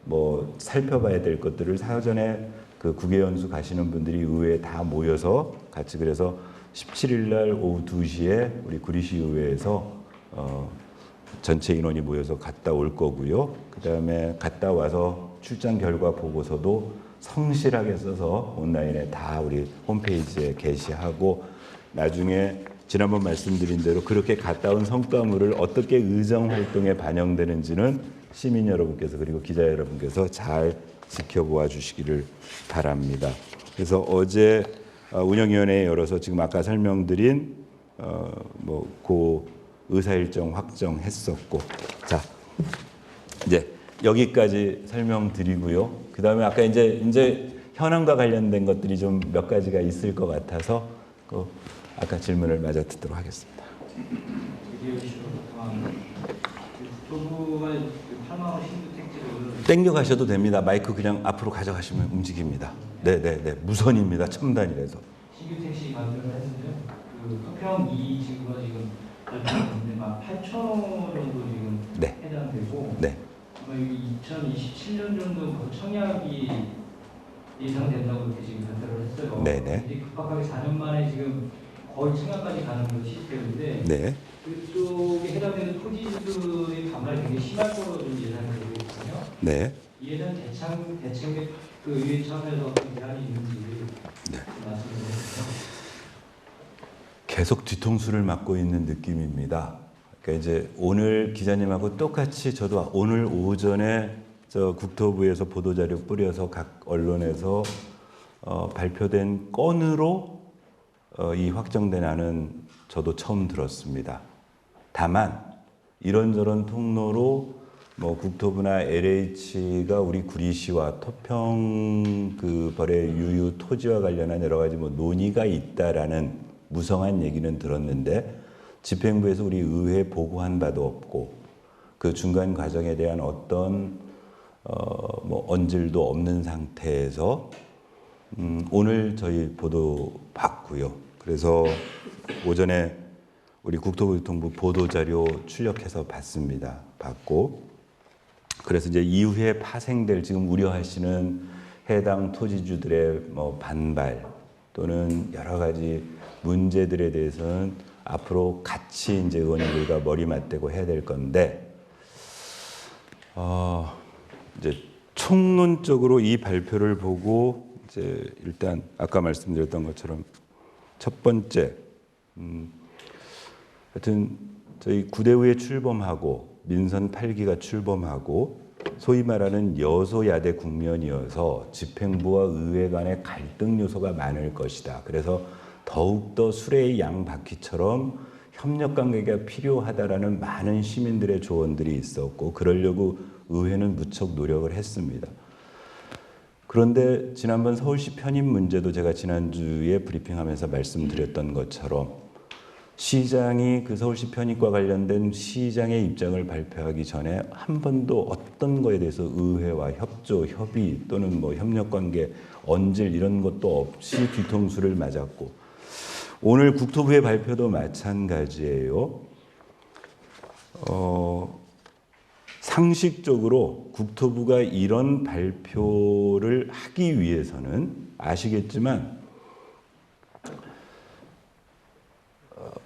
뭐 살펴봐야 될 것들을 사전에 그 국외연수 가시는 분들이 의회에 다 모여서 같이 그래서 17일 날 오후 2시에 우리 구리시 의회에서 전체 인원이 모여서 갔다 올 거고요. 그 다음에 갔다 와서 출장 결과 보고서도 성실하게 써서 온라인에 다 우리 홈페이지에 게시하고 나중에 지난번 말씀드린 대로 그렇게 갔다 온 성과물을 어떻게 의정 활동에 반영되는지는 시민 여러분께서 그리고 기자 여러분께서 잘 지켜보아 주시기를 바랍니다. 그래서 어제 운영위원회에 열어서 지금 아까 설명드린 그 의사일정 확정했었고 자 이제 여기까지 설명드리고요. 그 다음에 아까 이제 현황과 관련된 것들이 좀 몇 가지가 있을 것 같아서 아까 질문을 마저 듣도록 하겠습니다. 국토부가 8만 원 신규 택지를 땡겨 가셔도 됩니다. 마이크 그냥 앞으로 가져가시면 움직입니다. 네네네 무선입니다. 첨단이라서. 신규 택시 만들어 했는데요. 그 서평 2 지구가 지금 발표했는데 8,000원 정도 지금 네. 해당되고 네. 아마 2027년 정도 거청약이 예상된다고 이렇게 지금 발표를 했어요. 네네. 이제 급박하게 4년 만에 지금 거의 청약까지 가는 그 시스템인데 네. 그쪽에 해당되는 토지주들의 반발이 굉장히 심할 거로 좀 예상이 되고 있거든요. 네. 이에 대한 대책 및 그 의회 차원에서 어떤 대안이 있는지 네. 말씀해 주세요. 계속 뒤통수를 맞고 있는 느낌입니다. 그러니까 이제 오늘 기자님하고 똑같이 저도 오늘 오전에 국토부에서 보도자료 뿌려서 각 언론에서 발표된 건으로 이 확정된 안은 저도 처음 들었습니다. 다만 이런저런 통로로 뭐 국토부나 LH가 우리 구리시와 토평 그 벌의 유유 토지와 관련한 여러 가지 뭐 논의가 있다라는 무성한 얘기는 들었는데 집행부에서 우리 의회에 보고한 바도 없고 그 중간 과정에 대한 어떤 뭐 언질도 없는 상태에서 오늘 저희 보도 봤고요. 그래서 오전에 우리 국토교통부 보도자료 출력해서 봤습니다. 봤고 그래서 이제 이후에 파생될 지금 우려하시는 해당 토지주들의 뭐 반발 또는 여러 가지 문제들에 대해서는 앞으로 같이 이제 의원님들과 머리 맞대고 해야 될 건데 이제 총론적으로 이 발표를 보고 이제 일단 아까 말씀드렸던 것처럼 첫 번째, 하여튼 저희 구대의회 출범하고 민선 8기가 출범하고 소위 말하는 여소야대 국면이어서 집행부와 의회 간의 갈등 요소가 많을 것이다. 그래서 더욱더 수레의 양바퀴처럼 협력 관계가 필요하다라는 많은 시민들의 조언들이 있었고 그러려고 의회는 무척 노력을 했습니다. 그런데 지난번 서울시 편입 문제도 제가 지난주에 브리핑하면서 말씀드렸던 것처럼 시장이 그 서울시 편입과 관련된 시장의 입장을 발표하기 전에 한 번도 어떤 거에 대해서 의회와 협조, 협의 또는 뭐 협력관계, 언질 이런 것도 없이 뒤통수를 맞았고 오늘 국토부의 발표도 마찬가지예요. 상식적으로 국토부가 이런 발표를 하기 위해서는 아시겠지만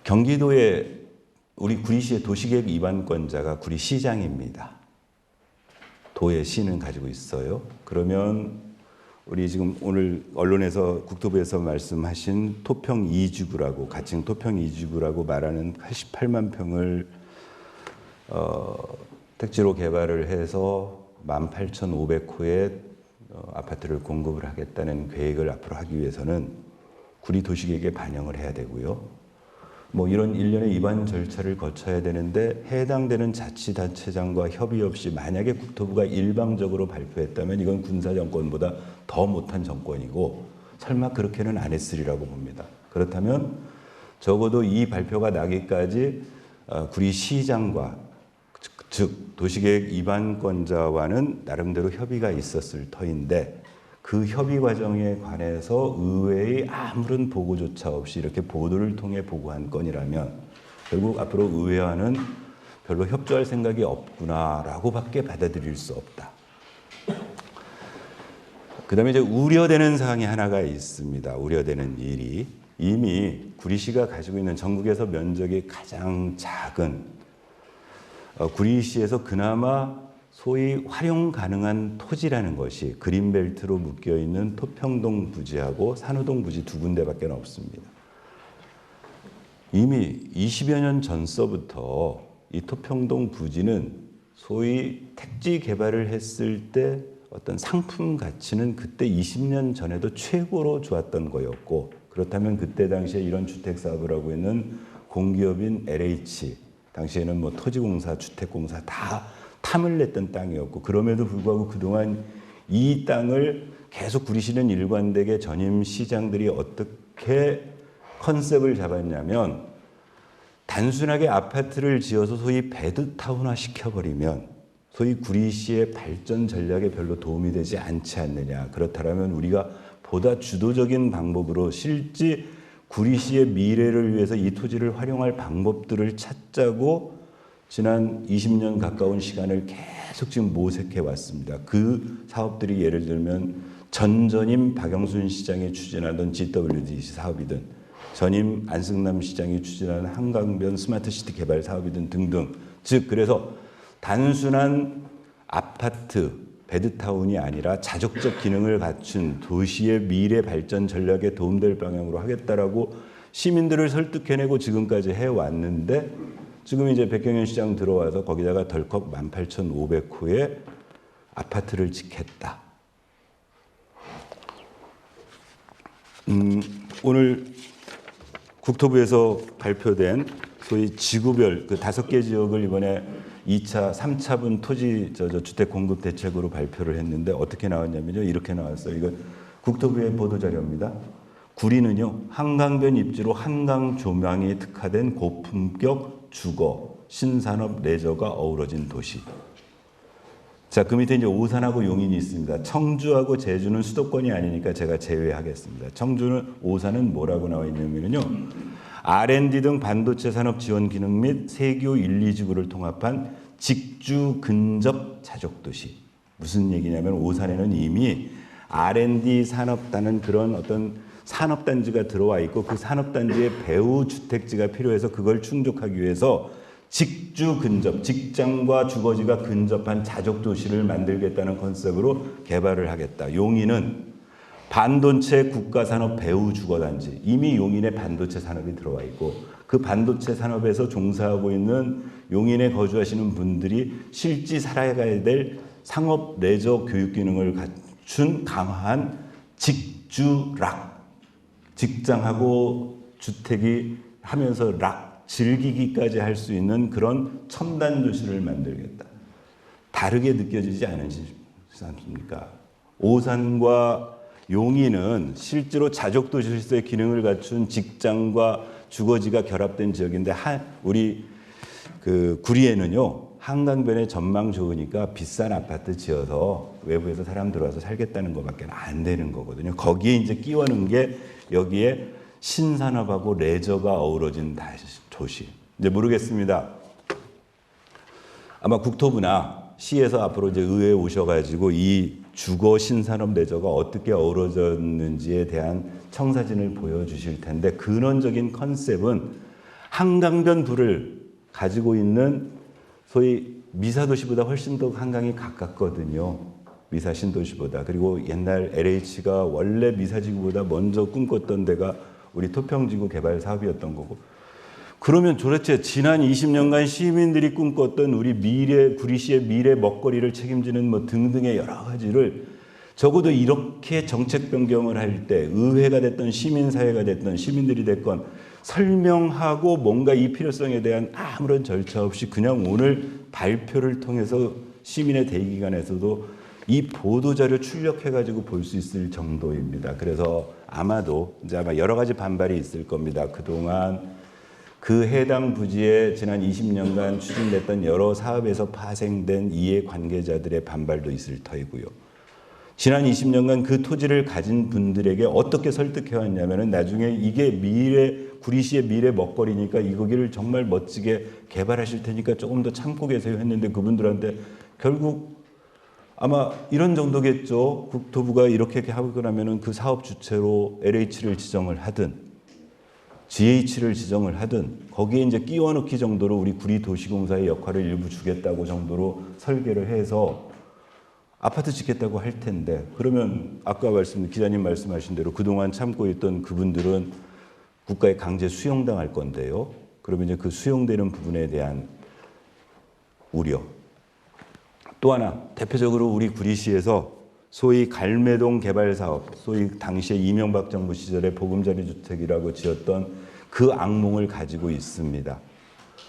경기도의 우리 구리시의 도시계획 위반권자가 구리시장입니다. 도의 시는 가지고 있어요. 그러면 우리 지금 오늘 언론에서 국토부에서 말씀하신 토평 2지구라고 가칭 토평 2지구라고 말하는 88만 평을 택지로 개발을 해서 18,500호의 아파트를 공급을 하겠다는 계획을 앞으로 하기 위해서는 구리 도시계획에 반영을 해야 되고요. 뭐 이런 일련의 위반 절차를 거쳐야 되는데 해당되는 자치단체장과 협의 없이 만약에 국토부가 일방적으로 발표했다면 이건 군사정권보다 더 못한 정권이고 설마 그렇게는 안 했으리라고 봅니다. 그렇다면 적어도 이 발표가 나기까지 구리시장과 즉 도시계획 위반권자와는 나름대로 협의가 있었을 터인데 그 협의 과정에 관해서 의회의 아무런 보고조차 없이 이렇게 보도를 통해 보고한 건이라면 결국 앞으로 의회와는 별로 협조할 생각이 없구나라고 밖에 받아들일 수 없다. 그 다음에 이제 우려되는 사항이 하나가 있습니다. 우려되는 일이 이미 구리시가 가지고 있는 전국에서 면적이 가장 작은 구리시에서 그나마 소위 활용 가능한 토지라는 것이 그린벨트로 묶여있는 토평동 부지하고 산호동 부지 두 군데밖에 없습니다. 이미 20여 년 전서부터 이 토평동 부지는 소위 택지 개발을 했을 때 어떤 상품 가치는 그때 20년 전에도 최고로 좋았던 거였고 그렇다면 그때 당시에 이런 주택 사업을 하고 있는 공기업인 LH 당시에는 뭐 토지공사, 주택공사 다 탐을 냈던 땅이었고 그럼에도 불구하고 그동안 이 땅을 계속 구리시는 일관되게 전임 시장들이 어떻게 컨셉을 잡았냐면 단순하게 아파트를 지어서 소위 배드타운화 시켜버리면 소위 구리시의 발전 전략에 별로 도움이 되지 않지 않느냐. 그렇다면 우리가 보다 주도적인 방법으로 실제 구리시의 미래를 위해서 이 토지를 활용할 방법들을 찾자고 지난 20년 가까운 시간을 계속 지금 모색해 왔습니다. 그 사업들이 예를 들면 전임 박영순 시장이 추진하던 GWDC 사업이든 전임 안승남 시장이 추진하는 한강변 스마트시티 개발 사업이든 등등. 즉 그래서 단순한 아파트, 배드타운이 아니라 자족적 기능을 갖춘 도시의 미래 발전 전략에 도움될 방향으로 하겠다라고 시민들을 설득해내고 지금까지 해왔는데 지금 이제 백경현 시장 들어와서 거기다가 덜컥 18,500호의 아파트를 짓겠다. 오늘 국토부에서 발표된 소위 지구별 그 5개 지역을 이번에 2차, 3차분 토지 주택 공급 대책으로 발표를 했는데 어떻게 나왔냐면요. 이렇게 나왔어요. 이거 국토부의 보도자료입니다. 구리는요. 한강변 입지로 한강 조망이 특화된 고품격 주거, 신산업, 레저가 어우러진 도시. 자, 그 밑에 이제 오산하고 용인이 있습니다. 청주하고 제주는 수도권이 아니니까 제가 제외하겠습니다. 청주는 오산은 뭐라고 나와 있냐면요. R&D 등 반도체 산업 지원 기능 및 세교 1, 2지구를 통합한 직주 근접 자족도시. 무슨 얘기냐면 오산에는 이미 R&D 산업단은 그런 어떤 산업단지가 들어와 있고 그 산업단지에 배후 주택지가 필요해서 그걸 충족하기 위해서 직주 근접, 직장과 주거지가 근접한 자족 도시를 만들겠다는 컨셉으로 개발을 하겠다. 용인은 반도체 국가산업 배후 주거단지, 이미 용인에 반도체 산업이 들어와 있고 그 반도체 산업에서 종사하고 있는 용인에 거주하시는 분들이 실제 살아가야 될 상업 레저 교육 기능을 갖춘 강화한 직주락, 직장하고 주택이 하면서 락 즐기기까지 할 수 있는 그런 첨단 도시를 만들겠다. 다르게 느껴지지 않으십니까? 오산과 용인은 실제로 자족 도시로서의 기능을 갖춘 직장과 주거지가 결합된 지역인데 우리 그 구리에는요 한강변에 전망 좋으니까 비싼 아파트 지어서 외부에서 사람 들어와서 살겠다는 것밖에 안 되는 거거든요. 거기에 이제 끼워넣은 게 여기에 신산업하고 레저가 어우러진 도시. 이제 모르겠습니다. 아마 국토부나 시에서 앞으로 이제 의회에 오셔가지고 이 주거 신산업 레저가 어떻게 어우러졌는지에 대한 청사진을 보여주실 텐데 근원적인 컨셉은 한강변 부를 가지고 있는 소위 미사도시보다 훨씬 더 한강이 가깝거든요. 미사 신도시보다. 그리고 옛날 LH가 원래 미사지구보다 먼저 꿈꿨던 데가 우리 토평지구 개발 사업이었던 거고. 그러면 도대체 지난 20년간 시민들이 꿈꿨던 우리 구리시의 미래 먹거리를 책임지는 뭐 등등의 여러 가지를 적어도 이렇게 정책 변경을 할 때 의회가 됐던 시민사회가 됐던 시민들이 됐건 설명하고 뭔가 이 필요성에 대한 아무런 절차 없이 그냥 오늘 발표를 통해서 시민의 대의기관에서도 이 보도자료 출력해가지고 볼 수 있을 정도입니다. 그래서 아마도 이제 아마 여러 가지 반발이 있을 겁니다. 그동안 그 해당 부지에 지난 20년간 추진됐던 여러 사업에서 파생된 이해관계자들의 반발도 있을 터이고요. 지난 20년간 그 토지를 가진 분들에게 어떻게 설득해왔냐면은 나중에 이게 구리시의 미래 먹거리니까 이 거기를 정말 멋지게 개발하실 테니까 조금 더 참고 계세요 했는데 그분들한테 결국 아마 이런 정도겠죠. 국토부가 이렇게 하고 나면은 그 사업 주체로 LH를 지정을 하든 GH를 지정을 하든 거기에 이제 끼워 넣기 정도로 우리 구리도시공사의 역할을 일부 주겠다고 정도로 설계를 해서 아파트 짓겠다고 할 텐데 그러면 아까 기자님 말씀하신 대로 그동안 참고 있던 그분들은 국가에 강제 수용당할 건데요. 그러면 이제 그 수용되는 부분에 대한 우려. 또 하나 대표적으로 우리 구리시에서 소위 갈매동 개발 사업, 소위 당시에 이명박 정부 시절에 보금자리 주택이라고 지었던 그 악몽을 가지고 있습니다.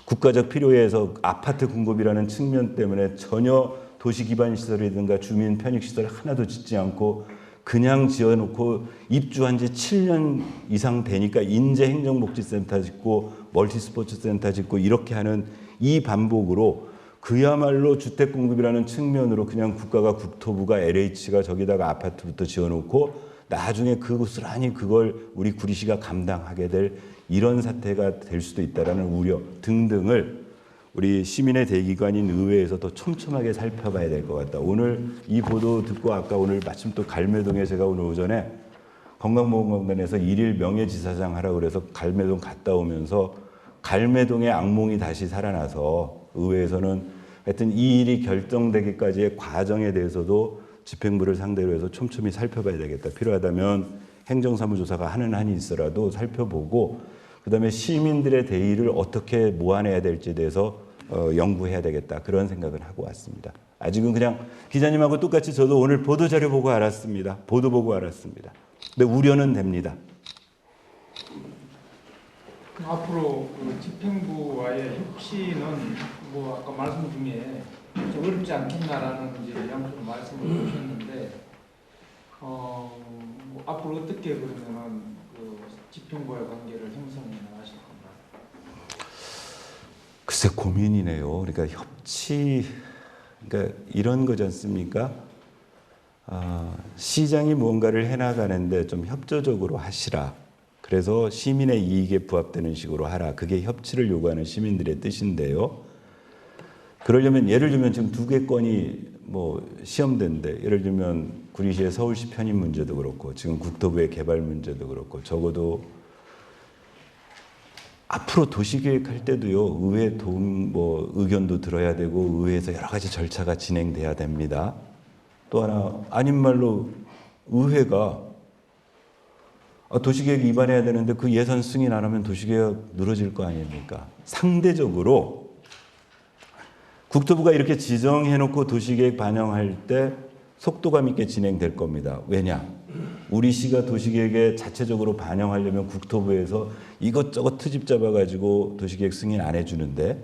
국가적 필요에서 아파트 공급이라는 측면 때문에 전혀 도시 기반 시설이든가 주민 편익 시설 하나도 짓지 않고 그냥 지어놓고 입주한 지 7년 이상 되니까 인재행정복지센터 짓고 멀티스포츠센터 짓고 이렇게 하는 이 반복으로 그야말로 주택 공급이라는 측면으로 그냥 국가가 국토부가 LH가 저기다가 아파트부터 지어놓고 나중에 그고스란히 그걸 우리 구리시가 감당하게 될 이런 사태가 될 수도 있다라는 우려 등등을 우리 시민의 대기관인 의회에서 더 촘촘하게 살펴봐야 될 것 같다. 오늘 이 보도 듣고 아까 오늘 마침 또 갈매동에 제가 오늘 오전에 건강보험공단에서 일일 명예지사장 하라고 그래서 갈매동 갔다 오면서 갈매동의 악몽이 다시 살아나서 의회에서는 하여튼 이 일이 결정되기까지의 과정에 대해서도 집행부를 상대로 해서 촘촘히 살펴봐야 되겠다. 필요하다면 행정사무조사가 하는 한이 있어라도 살펴보고 그다음에 시민들의 대의를 어떻게 모아내야 될지에 대해서 연구해야 되겠다. 그런 생각을 하고 왔습니다. 아직은 그냥 기자님하고 똑같이 저도 오늘 보도자료 보고 알았습니다. 보도 보고 알았습니다. 근데 우려는 됩니다. 앞으로 그 집행부와의 협치는 뭐 아까 말씀 중에 좀 어렵지 않겠나라는 이제 양쪽 말씀을 주셨는데 뭐 앞으로 어떻게 그러면은 그 집행부와의 관계를 형성해 나가실 건가? 글쎄 고민이네요. 그러니까 협치, 그러니까 이런 거지 않습니까? 시장이 무언가를 해나가는데 좀 협조적으로 하시라. 그래서 시민의 이익에 부합되는 식으로 하라. 그게 협치를 요구하는 시민들의 뜻인데요. 그러려면 예를 들면 지금 2개 건이 뭐 시험된데 예를 들면 구리시의 서울시 편입 문제도 그렇고 지금 국토부의 개발 문제도 그렇고 적어도 앞으로 도시계획할 때도요, 의회 의견도 들어야 되고 의회에서 여러 가지 절차가 진행돼야 됩니다. 또 하나 아닌 말로 의회가 도시계획 위반해야 되는데 그 예산 승인 안 하면 도시계획 늘어질 거 아닙니까? 상대적으로 국토부가 이렇게 지정해놓고 도시계획 반영할 때 속도감 있게 진행될 겁니다. 왜냐? 우리 시가 도시계획에 자체적으로 반영하려면 국토부에서 이것저것 트집 잡아가지고 도시계획 승인 안 해주는데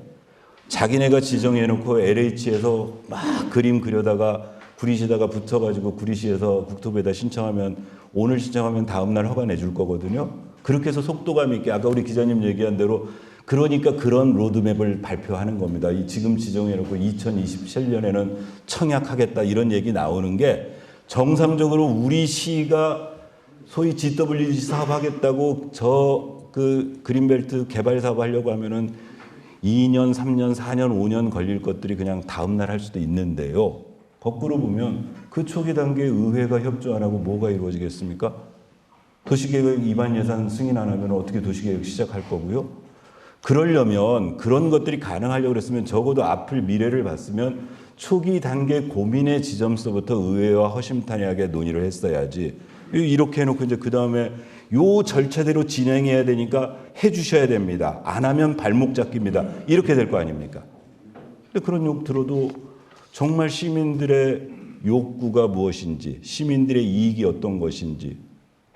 자기네가 지정해놓고 LH에서 막 그림 그려다가 구리시다가 붙여가지고 구리시에서 국토부에다 신청하면 오늘 신청하면 다음날 허가 내줄 거거든요. 그렇게 해서 속도감 있게 아까 우리 기자님 얘기한 대로 그러니까 그런 로드맵을 발표하는 겁니다. 지금 지정해놓고 2027년에는 청약하겠다 이런 얘기 나오는 게 정상적으로 우리 시가 소위 GWG 사업하겠다고 그 그린벨트 개발 사업 하려고 하면은 2년, 3년, 4년, 5년 걸릴 것들이 그냥 다음날 할 수도 있는데요. 거꾸로 보면 그 초기 단계에 의회가 협조 안 하고 뭐가 이루어지겠습니까? 도시계획 위반 예산 승인 안 하면 어떻게 도시계획 시작할 거고요? 그러려면 그런 것들이 가능하려고 그랬으면 적어도 앞을 미래를 봤으면 초기 단계 고민의 지점서부터 의회와 허심탄회하게 논의를 했어야지. 이렇게 해놓고 이제 그 다음에 요 절차대로 진행해야 되니까 해주셔야 됩니다. 안 하면 발목 잡기입니다. 이렇게 될 거 아닙니까? 근데 그런 욕 들어도 정말 시민들의 욕구가 무엇인지, 시민들의 이익이 어떤 것인지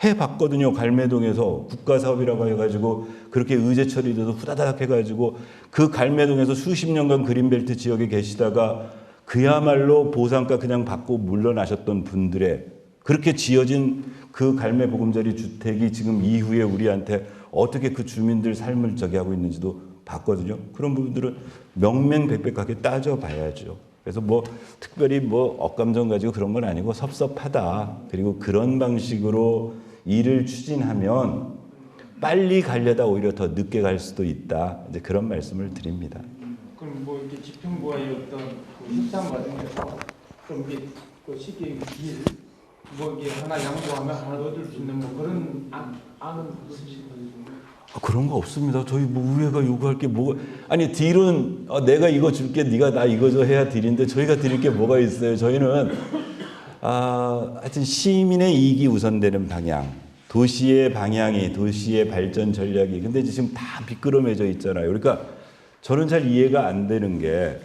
해봤거든요. 갈매동에서 국가사업이라고 해가지고 그렇게 의제 처리돼서 후다닥 해가지고 그 갈매동에서 수십 년간 그린벨트 지역에 계시다가 그야말로 보상가 그냥 받고 물러나셨던 분들의 그렇게 지어진 그 갈매보금자리 주택이 지금 이후에 우리한테 어떻게 그 주민들 삶을 하고 있는지도 봤거든요. 그런 부분들은 명명백백하게 따져봐야죠. 그래서 특별히 억감정 가지고 그런 건 아니고 섭섭하다. 그리고 그런 방식으로 일을 추진하면 빨리 가려다 오히려 더 늦게 갈 수도 있다. 이제 그런 말씀을 드립니다. 그럼 이렇게 집행부와의 어떤 협상 과정에서 좀 이게 그 시기의 길, 이게 하나 양보하면 하나 얻을 수 있는 그런 안은 있으신가요? 그런 거 없습니다. 저희 의회가 요구할 게 아니 딜은 내가 이거 줄게 네가 나 이거 저 해야 딜인데 저희가 드릴 게 뭐가 있어요. 저희는 하여튼 시민의 이익이 우선되는 방향, 도시의 방향이, 도시의 발전 전략이 근데 지금 다 미끄럼해져 있잖아요. 그러니까 저는 잘 이해가 안 되는 게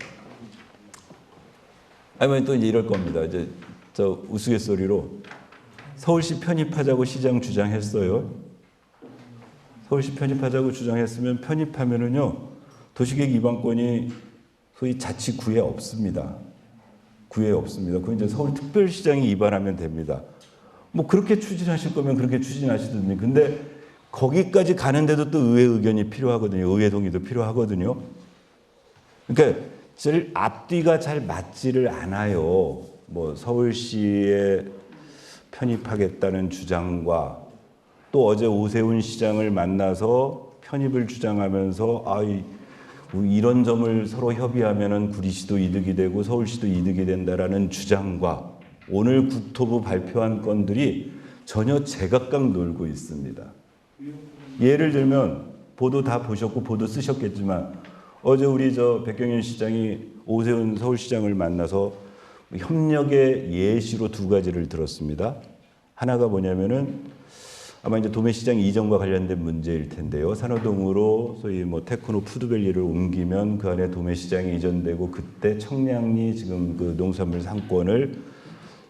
아니면 또 이제 이럴 겁니다. 이제 저 우스갯소리로 서울시 편입하자고 시장 주장했어요. 서울시 편입하자고 주장했으면 편입하면은요 도시계획 위반권이 소위 자치구에 없습니다. 구에 없습니다. 그건 이제 서울특별시장이 위반하면 됩니다. 그렇게 추진하실 거면 그렇게 추진하시든지. 근데 거기까지 가는데도 또 의회 의견이 필요하거든요. 의회 동의도 필요하거든요. 그러니까 제일 앞뒤가 잘 맞지를 않아요. 서울시에 편입하겠다는 주장과 또 어제 오세훈 시장을 만나서 편입을 주장하면서 이런 점을 서로 협의하면은 구리시도 이득이 되고 서울시도 이득이 된다라는 주장과 오늘 국토부 발표한 건들이 전혀 제각각 놀고 있습니다. 예를 들면 보도 다 보셨고 보도 쓰셨겠지만 어제 우리 백경현 시장이 오세훈 서울시장을 만나서 협력의 예시로 두 가지를 들었습니다. 하나가 뭐냐면은 아마 이제 도매시장 이전과 관련된 문제일 텐데요. 산호동으로 소위 테크노 푸드밸리를 옮기면 그 안에 도매시장이 이전되고 그때 청량리 지금 그 농수산물 상권을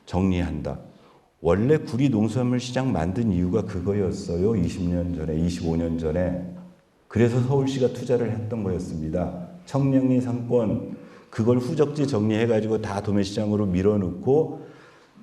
정리한다. 원래 구리 농수산물 시장 만든 이유가 그거였어요. 20년 전에, 25년 전에. 그래서 서울시가 투자를 했던 거였습니다. 청량리 상권 그걸 후적지 정리해가지고 다 도매시장으로 밀어넣고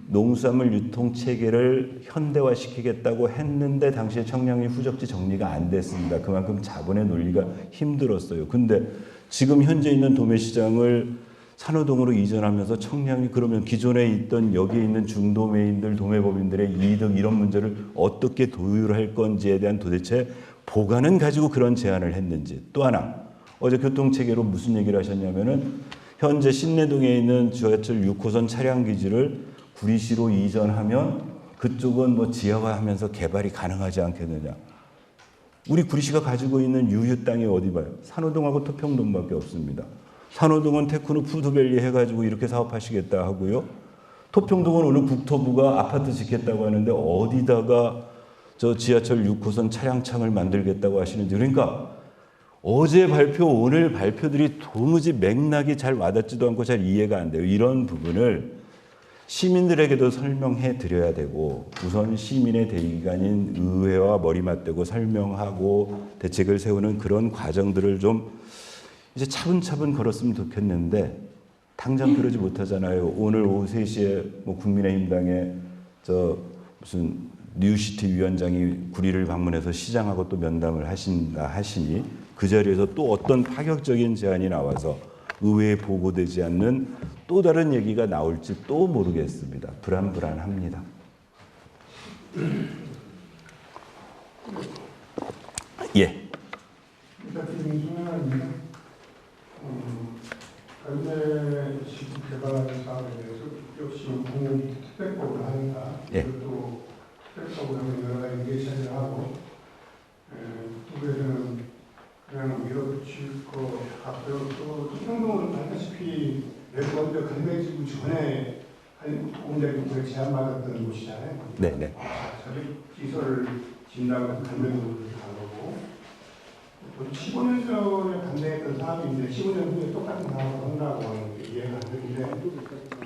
농수산물 유통 체계를 현대화시키겠다고 했는데 당시에 청량리 후적지 정리가 안 됐습니다. 그만큼 자본의 논리가 힘들었어요. 근데 지금 현재 있는 도매시장을 산호동으로 이전하면서 청량리 그러면 기존에 있던 여기에 있는 중도매인들, 도매법인들의 이득 이런 문제를 어떻게 도율할 건지에 대한 도대체 보관은 가지고 그런 제안을 했는지. 또 하나 어제 교통체계로 무슨 얘기를 하셨냐면은 현재 신내동에 있는 지하철 6호선 차량기지를 구리시로 이전하면 그쪽은 지하화하면서 개발이 가능하지 않겠느냐. 우리 구리시가 가지고 있는 유휴 땅이 어디 봐요? 산호동하고 토평동밖에 없습니다. 산호동은 테크노 푸드밸리 해가지고 이렇게 사업하시겠다 하고요. 토평동은 오늘 국토부가 아파트 짓겠다고 하는데 어디다가 저 지하철 6호선 차량창을 만들겠다고 하시는지. 그러니까 어제 발표, 오늘 발표들이 도무지 맥락이 잘 와닿지도 않고 잘 이해가 안 돼요. 이런 부분을 시민들에게도 설명해 드려야 되고, 우선 시민의 대의기관인 의회와 머리 맞대고 설명하고 대책을 세우는 그런 과정들을 좀 이제 차분차분 걸었으면 좋겠는데 당장 그러지 못하잖아요. 오늘 오후 3시에 뭐 국민의힘당의 저 무슨 뉴시티 위원장이 구리를 방문해서 시장하고 또 면담을 하신다 하시니 그 자리에서 또 어떤 파격적인 제안이 나와서 의회에 보고되지 않는 또 다른 얘기가 나올지 또 모르겠습니다. 불안합니다. 예. 부탁드리는 중 하나입니다. 관내식 개발 사업에 대해서 역시 공공기 특별법을 하니까 예. 또 특별법을 하면 여러 가지 예시를 하고 국토부에서는 그냥 밀어붙일 것 같고요. 또 토평동은 알다시피 맨 먼저 갈매지구 전에 공작국에 제안받았던 곳이잖아요. 네네. 자립시설 진다고 갈매지구를 간 거고 15년 전에 반대했던 사람인데 15년 후에 똑같은 사람을 한다고 하는 게 이해가 안 되는데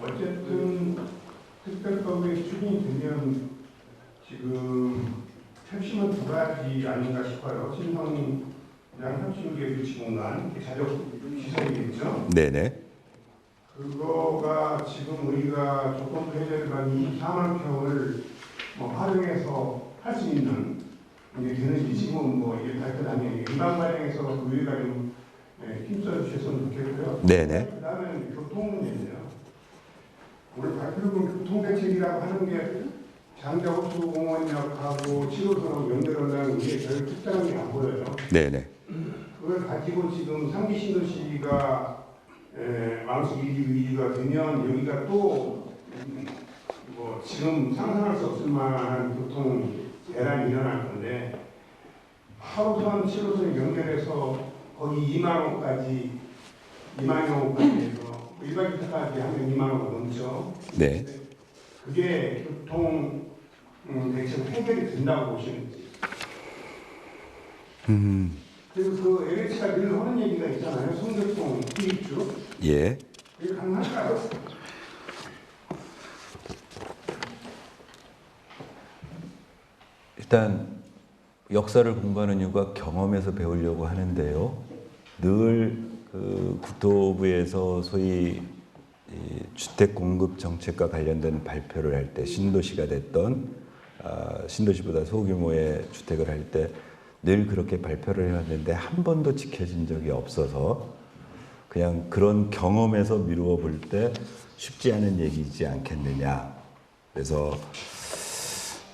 어쨌든 특별법이 추진이 되면 지금 핵심은 두 가지 아닌가 싶어요. 신성 양산치유계 유치공간 자력 시설이겠죠. 네네. 그거가 지금 우리가 조건부 해제를 받은 24만 평을 활용해서 할 수 있는 이게 되는지 지금은 뭐 이게 발표 아니에요. 일반 발행에서 그 우리가 좀 힘써 주셨으면 좋겠고요. 네네. 그다음에 교통 문제인데요. 오늘 발표를 보면 교통대책이라고 하는 게 장자호수공원역하고 7호선하고 연결한다는 게 별 특별한 게 안 보여요. 네네. 그걸 가지고 지금 3기 신도시가 마음속 2기가 되면 여기가 또 뭐 지금 상상할 수 없을 만한 교통 대란이 일어날 건데 8호선, 7호선 연결해서 거기 2만 원까지 해서 일반기차까지 하면 2만 원가 넘죠. 네. 그게 교통 대책 해결이 된다고 보시는지. 그리고 그 LH가 늘 하는 얘기가 있잖아요. 성교통 투입주. 예. 그게 가능할까요? 일단 역사를 공부하는 이유가 경험에서 배우려고 하는데요. 늘 그 국토부에서 소위 주택 공급 정책과 관련된 발표를 할 때 신도시가 됐던 신도시보다 소규모의 주택을 할 때 늘 그렇게 발표를 해왔는데 한 번도 지켜진 적이 없어서 그냥 그런 경험에서 미루어 볼 때 쉽지 않은 얘기지 않겠느냐. 그래서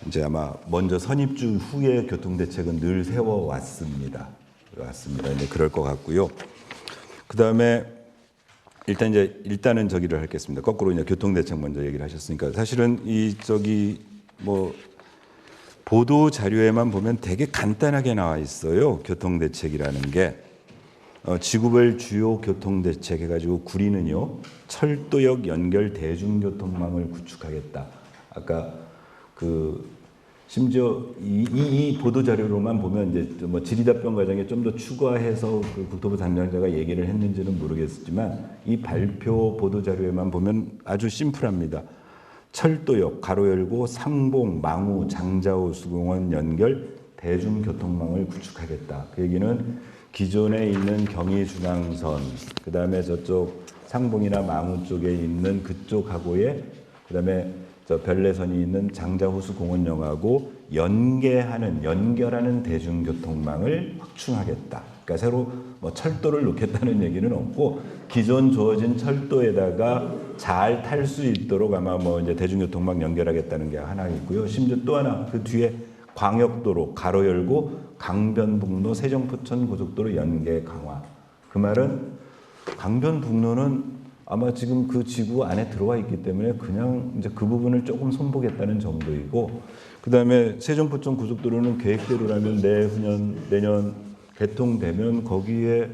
이제 아마 먼저 선입주 후에 교통대책은 늘 세워왔습니다. 이제 그럴 것 같고요. 그 다음에 일단은 저기를 하겠습니다. 거꾸로 이제 교통대책 먼저 얘기를 하셨으니까 사실은 뭐 보도 자료에만 보면 되게 간단하게 나와 있어요. 교통대책이라는 게 지구별 주요 교통대책 해가지고 구리는요 철도역 연결 대중교통망을 구축하겠다. 아까 심지어 이 보도 자료로만 보면 이제 뭐 질의답변 과정에 좀 더 추가해서 그 국토부 담당자가 얘기를 했는지는 모르겠지만 이 발표 보도 자료에만 보면 아주 심플합니다. 철도역 가로 열고 상봉, 망우, 장자호수공원 연결 대중교통망을 구축하겠다. 그 얘기는 기존에 있는 경의중앙선, 그 다음에 저쪽 상봉이나 망우 쪽에 있는 그쪽하고의 그 다음에 저 별내선이 있는 장자호수공원역하고 연결하는 대중교통망을 확충하겠다. 그러니까 새로 뭐 철도를 놓겠다는 얘기는 없고 기존 주어진 철도에다가 잘 탈 수 있도록 아마 뭐 이제 대중교통망 연결하겠다는 게 하나 있고요. 심지어 또 하나 그 뒤에 광역도로 가로 열고 강변북로 세정포천 고속도로 연계 강화. 그 말은 강변북로는 아마 지금 그 지구 안에 들어와 있기 때문에 그냥 이제 그 부분을 조금 손보겠다는 정도이고, 그 다음에 세종포천 고속도로는 계획대로라면 내후년, 내년 개통되면 거기에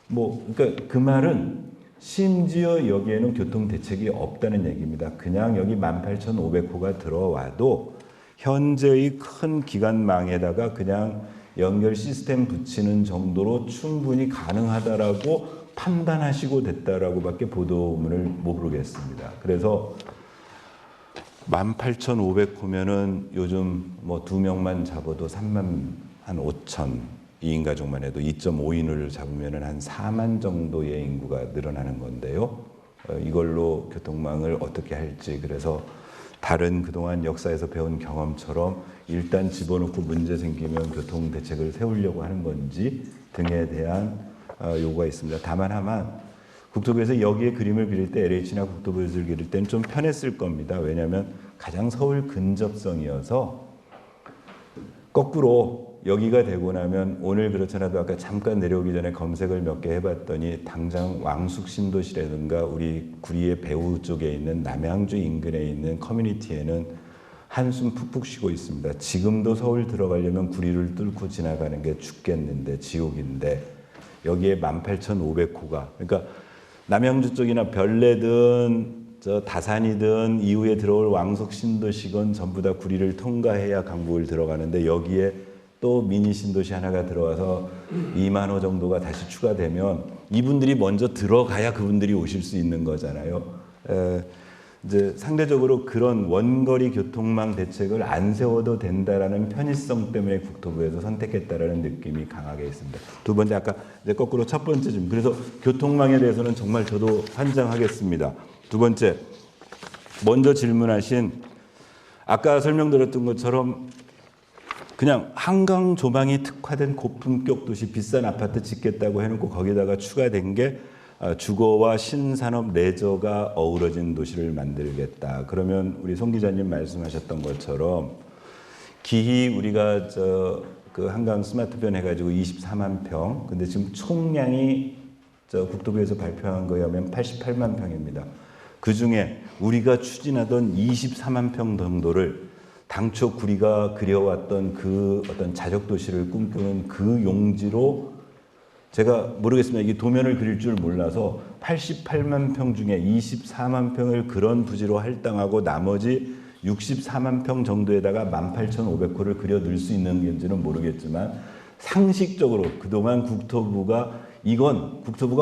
뭐, 그러니까 그 말은 심지어 여기에는 교통 대책이 없다는 얘기입니다. 그냥 여기 18,500호가 들어와도 현재의 큰 기관망에다가 그냥 연결 시스템 붙이는 정도로 충분히 가능하다라고 판단하시고 됐다라고밖에 보도문을 모르겠습니다. 그래서 18,500호면은 요즘 뭐 2명만 잡아도 35,000 2인 가족만 해도 2.5인을 잡으면은 한 4만 정도의 인구가 늘어나는 건데요. 이걸로 교통망을 어떻게 할지, 그래서 다른 그동안 역사에서 배운 경험처럼 일단 집어넣고 문제 생기면 교통 대책을 세우려고 하는 건지 등에 대한 요구가 있습니다. 다만 국토부에서 여기에 그림을 그릴 때 LH나 국토부에서 그릴 때는 좀 편했을 겁니다. 왜냐하면 가장 서울 근접성이어서 거꾸로 여기가 되고 나면 오늘 그렇잖아도 아까 잠깐 내려오기 전에 검색을 몇 개 해봤더니 당장 왕숙신도시라든가 우리 구리의 배후 쪽에 있는 남양주 인근에 있는 커뮤니티에는 한숨 푹푹 쉬고 있습니다. 지금도 서울 들어가려면 구리를 뚫고 지나가는 게 죽겠는데 지옥인데 여기에 18,500호가, 그러니까 남양주 쪽이나 별내든 저 다산이든 이후에 들어올 왕숙신도시건 전부 다 구리를 통과해야 강북을 들어가는데 여기에 또 미니 신도시 하나가 들어와서 2만 호 정도가 다시 추가되면 이분들이 먼저 들어가야 그분들이 오실 수 있는 거잖아요. 이제 상대적으로 그런 원거리 교통망 대책을 안 세워도 된다라는 편의성 때문에 국토부에서 선택했다라는 느낌이 강하게 있습니다. 두 번째, 아까 이제 거꾸로 첫 번째 질문. 그래서 교통망에 대해서는 정말 저도 환장하겠습니다. 두 번째, 먼저 질문하신 아까 설명드렸던 것처럼 그냥 한강 조망이 특화된 고품격 도시 비싼 아파트 짓겠다고 해놓고 거기다가 추가된 게 주거와 신산업 레저가 어우러진 도시를 만들겠다. 그러면 우리 송 기자님 말씀하셨던 것처럼 기히 우리가 그 한강 스마트변 해가지고 24만 평, 근데 지금 총량이 국토부에서 발표한 거에 하면 88만 평입니다. 그 중에 우리가 추진하던 24만 평 정도를 당초 구리가 그려왔던 그 어떤 자적도시를 꿈꾸는 그 용지로, 제가 모르겠습니다. 이게 도면을 그릴 줄 몰라서 88만 평 중에 24만 평을 그런 부지로 할당하고 나머지 64만 평 정도에다가 18,500호를 그려 넣을 수 있는 건지는 모르겠지만 상식적으로 그동안 국토부가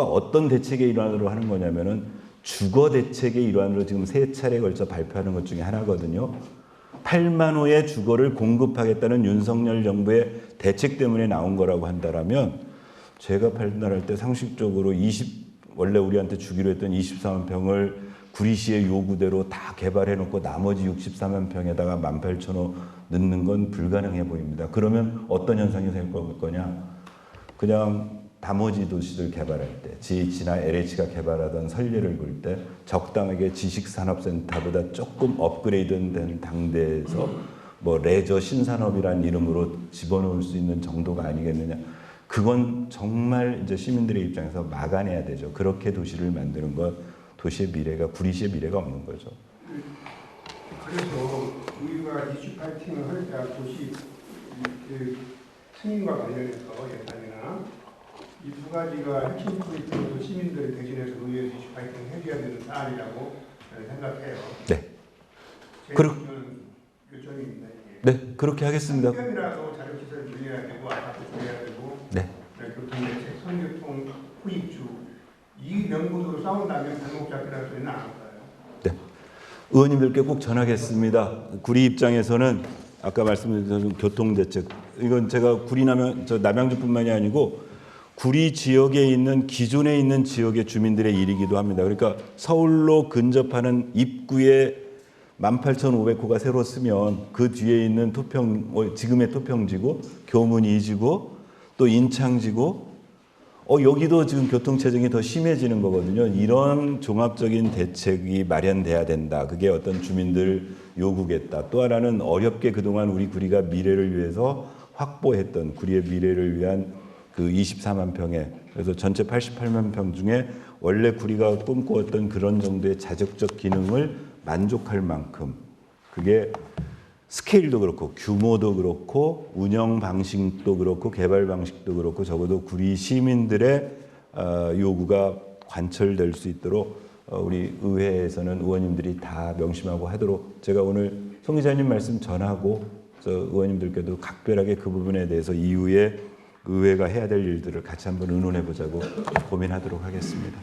어떤 대책의 일환으로 하는 거냐면은 주거 대책의 일환으로 지금 3차례에 걸쳐 발표하는 것 중에 하나거든요. 8만 호의 주거를 공급하겠다는 윤석열 정부의 대책 때문에 나온 거라고 한다면 제가 판단할 때 상식적으로 원래 우리한테 주기로 했던 24만 평을 구리시의 요구대로 다 개발해놓고 나머지 64만 평에다가 18,000호 넣는 건 불가능해 보입니다. 그러면 어떤 현상이 생길 거냐? 그냥 나머지 도시들 개발할 때 GH나 LH가 개발하던 설례를 볼 때 적당하게 지식산업센터보다 조금 업그레이드된 당대에서 뭐 레저 신산업이라는 이름으로 집어넣을 수 있는 정도가 아니겠느냐. 그건 정말 이제 시민들의 입장에서 막아내야 되죠. 그렇게 도시를 만드는 건 도시의 미래가, 구리시의 미래가 없는 거죠. 그래서 우리가 이슈 파이팅을 할 때 도시 그 승인과 관련해서 예산이나 이 두 가지가 핵심 포인트로 시민들이 대신해서 의회에서 이슈 파이팅 해줘야 되는 사안이라고 저는 생각해요. 네. 제 요청입니다. 네, 그렇게 하겠습니다. 상변이라도 자료시설 줄여야 되고 아파트 줄여야 되고 네. 교통대책, 선교통, 후입주 이 명분으로 싸운다면 발목 잡기라는 소리는 안 할까요? 네. 의원님들께 꼭 전하겠습니다. 구리 입장에서는 아까 말씀드린 교통대책, 이건 제가 남양주뿐만이 아니고 구리 지역에 있는 기존에 있는 지역의 주민들의 일이기도 합니다. 그러니까 서울로 근접하는 입구에 18,500호가 새로 쓰면 그 뒤에 있는 지금의 토평지구, 교문 2지구, 또 인창지구, 여기도 지금 교통체증이 더 심해지는 거거든요. 이런 종합적인 대책이 마련돼야 된다. 그게 어떤 주민들 요구겠다. 또 하나는 어렵게 그동안 우리 구리가 미래를 위해서 확보했던 구리의 미래를 위한 그 24만 평에, 그래서 전체 88만 평 중에 원래 구리가 꿈꾸었던 그런 정도의 자적적 기능을 만족할 만큼 그게 스케일도 그렇고 규모도 그렇고 운영 방식도 그렇고 개발 방식도 그렇고 적어도 구리 시민들의 요구가 관철될 수 있도록 우리 의회에서는 의원님들이 다 명심하고 하도록 제가 오늘 송 기자님 말씀 전하고 의원님들께도 각별하게 그 부분에 대해서 이후에 의회가 해야 될 일들을 같이 한번 의논해 보자고 고민하도록 하겠습니다.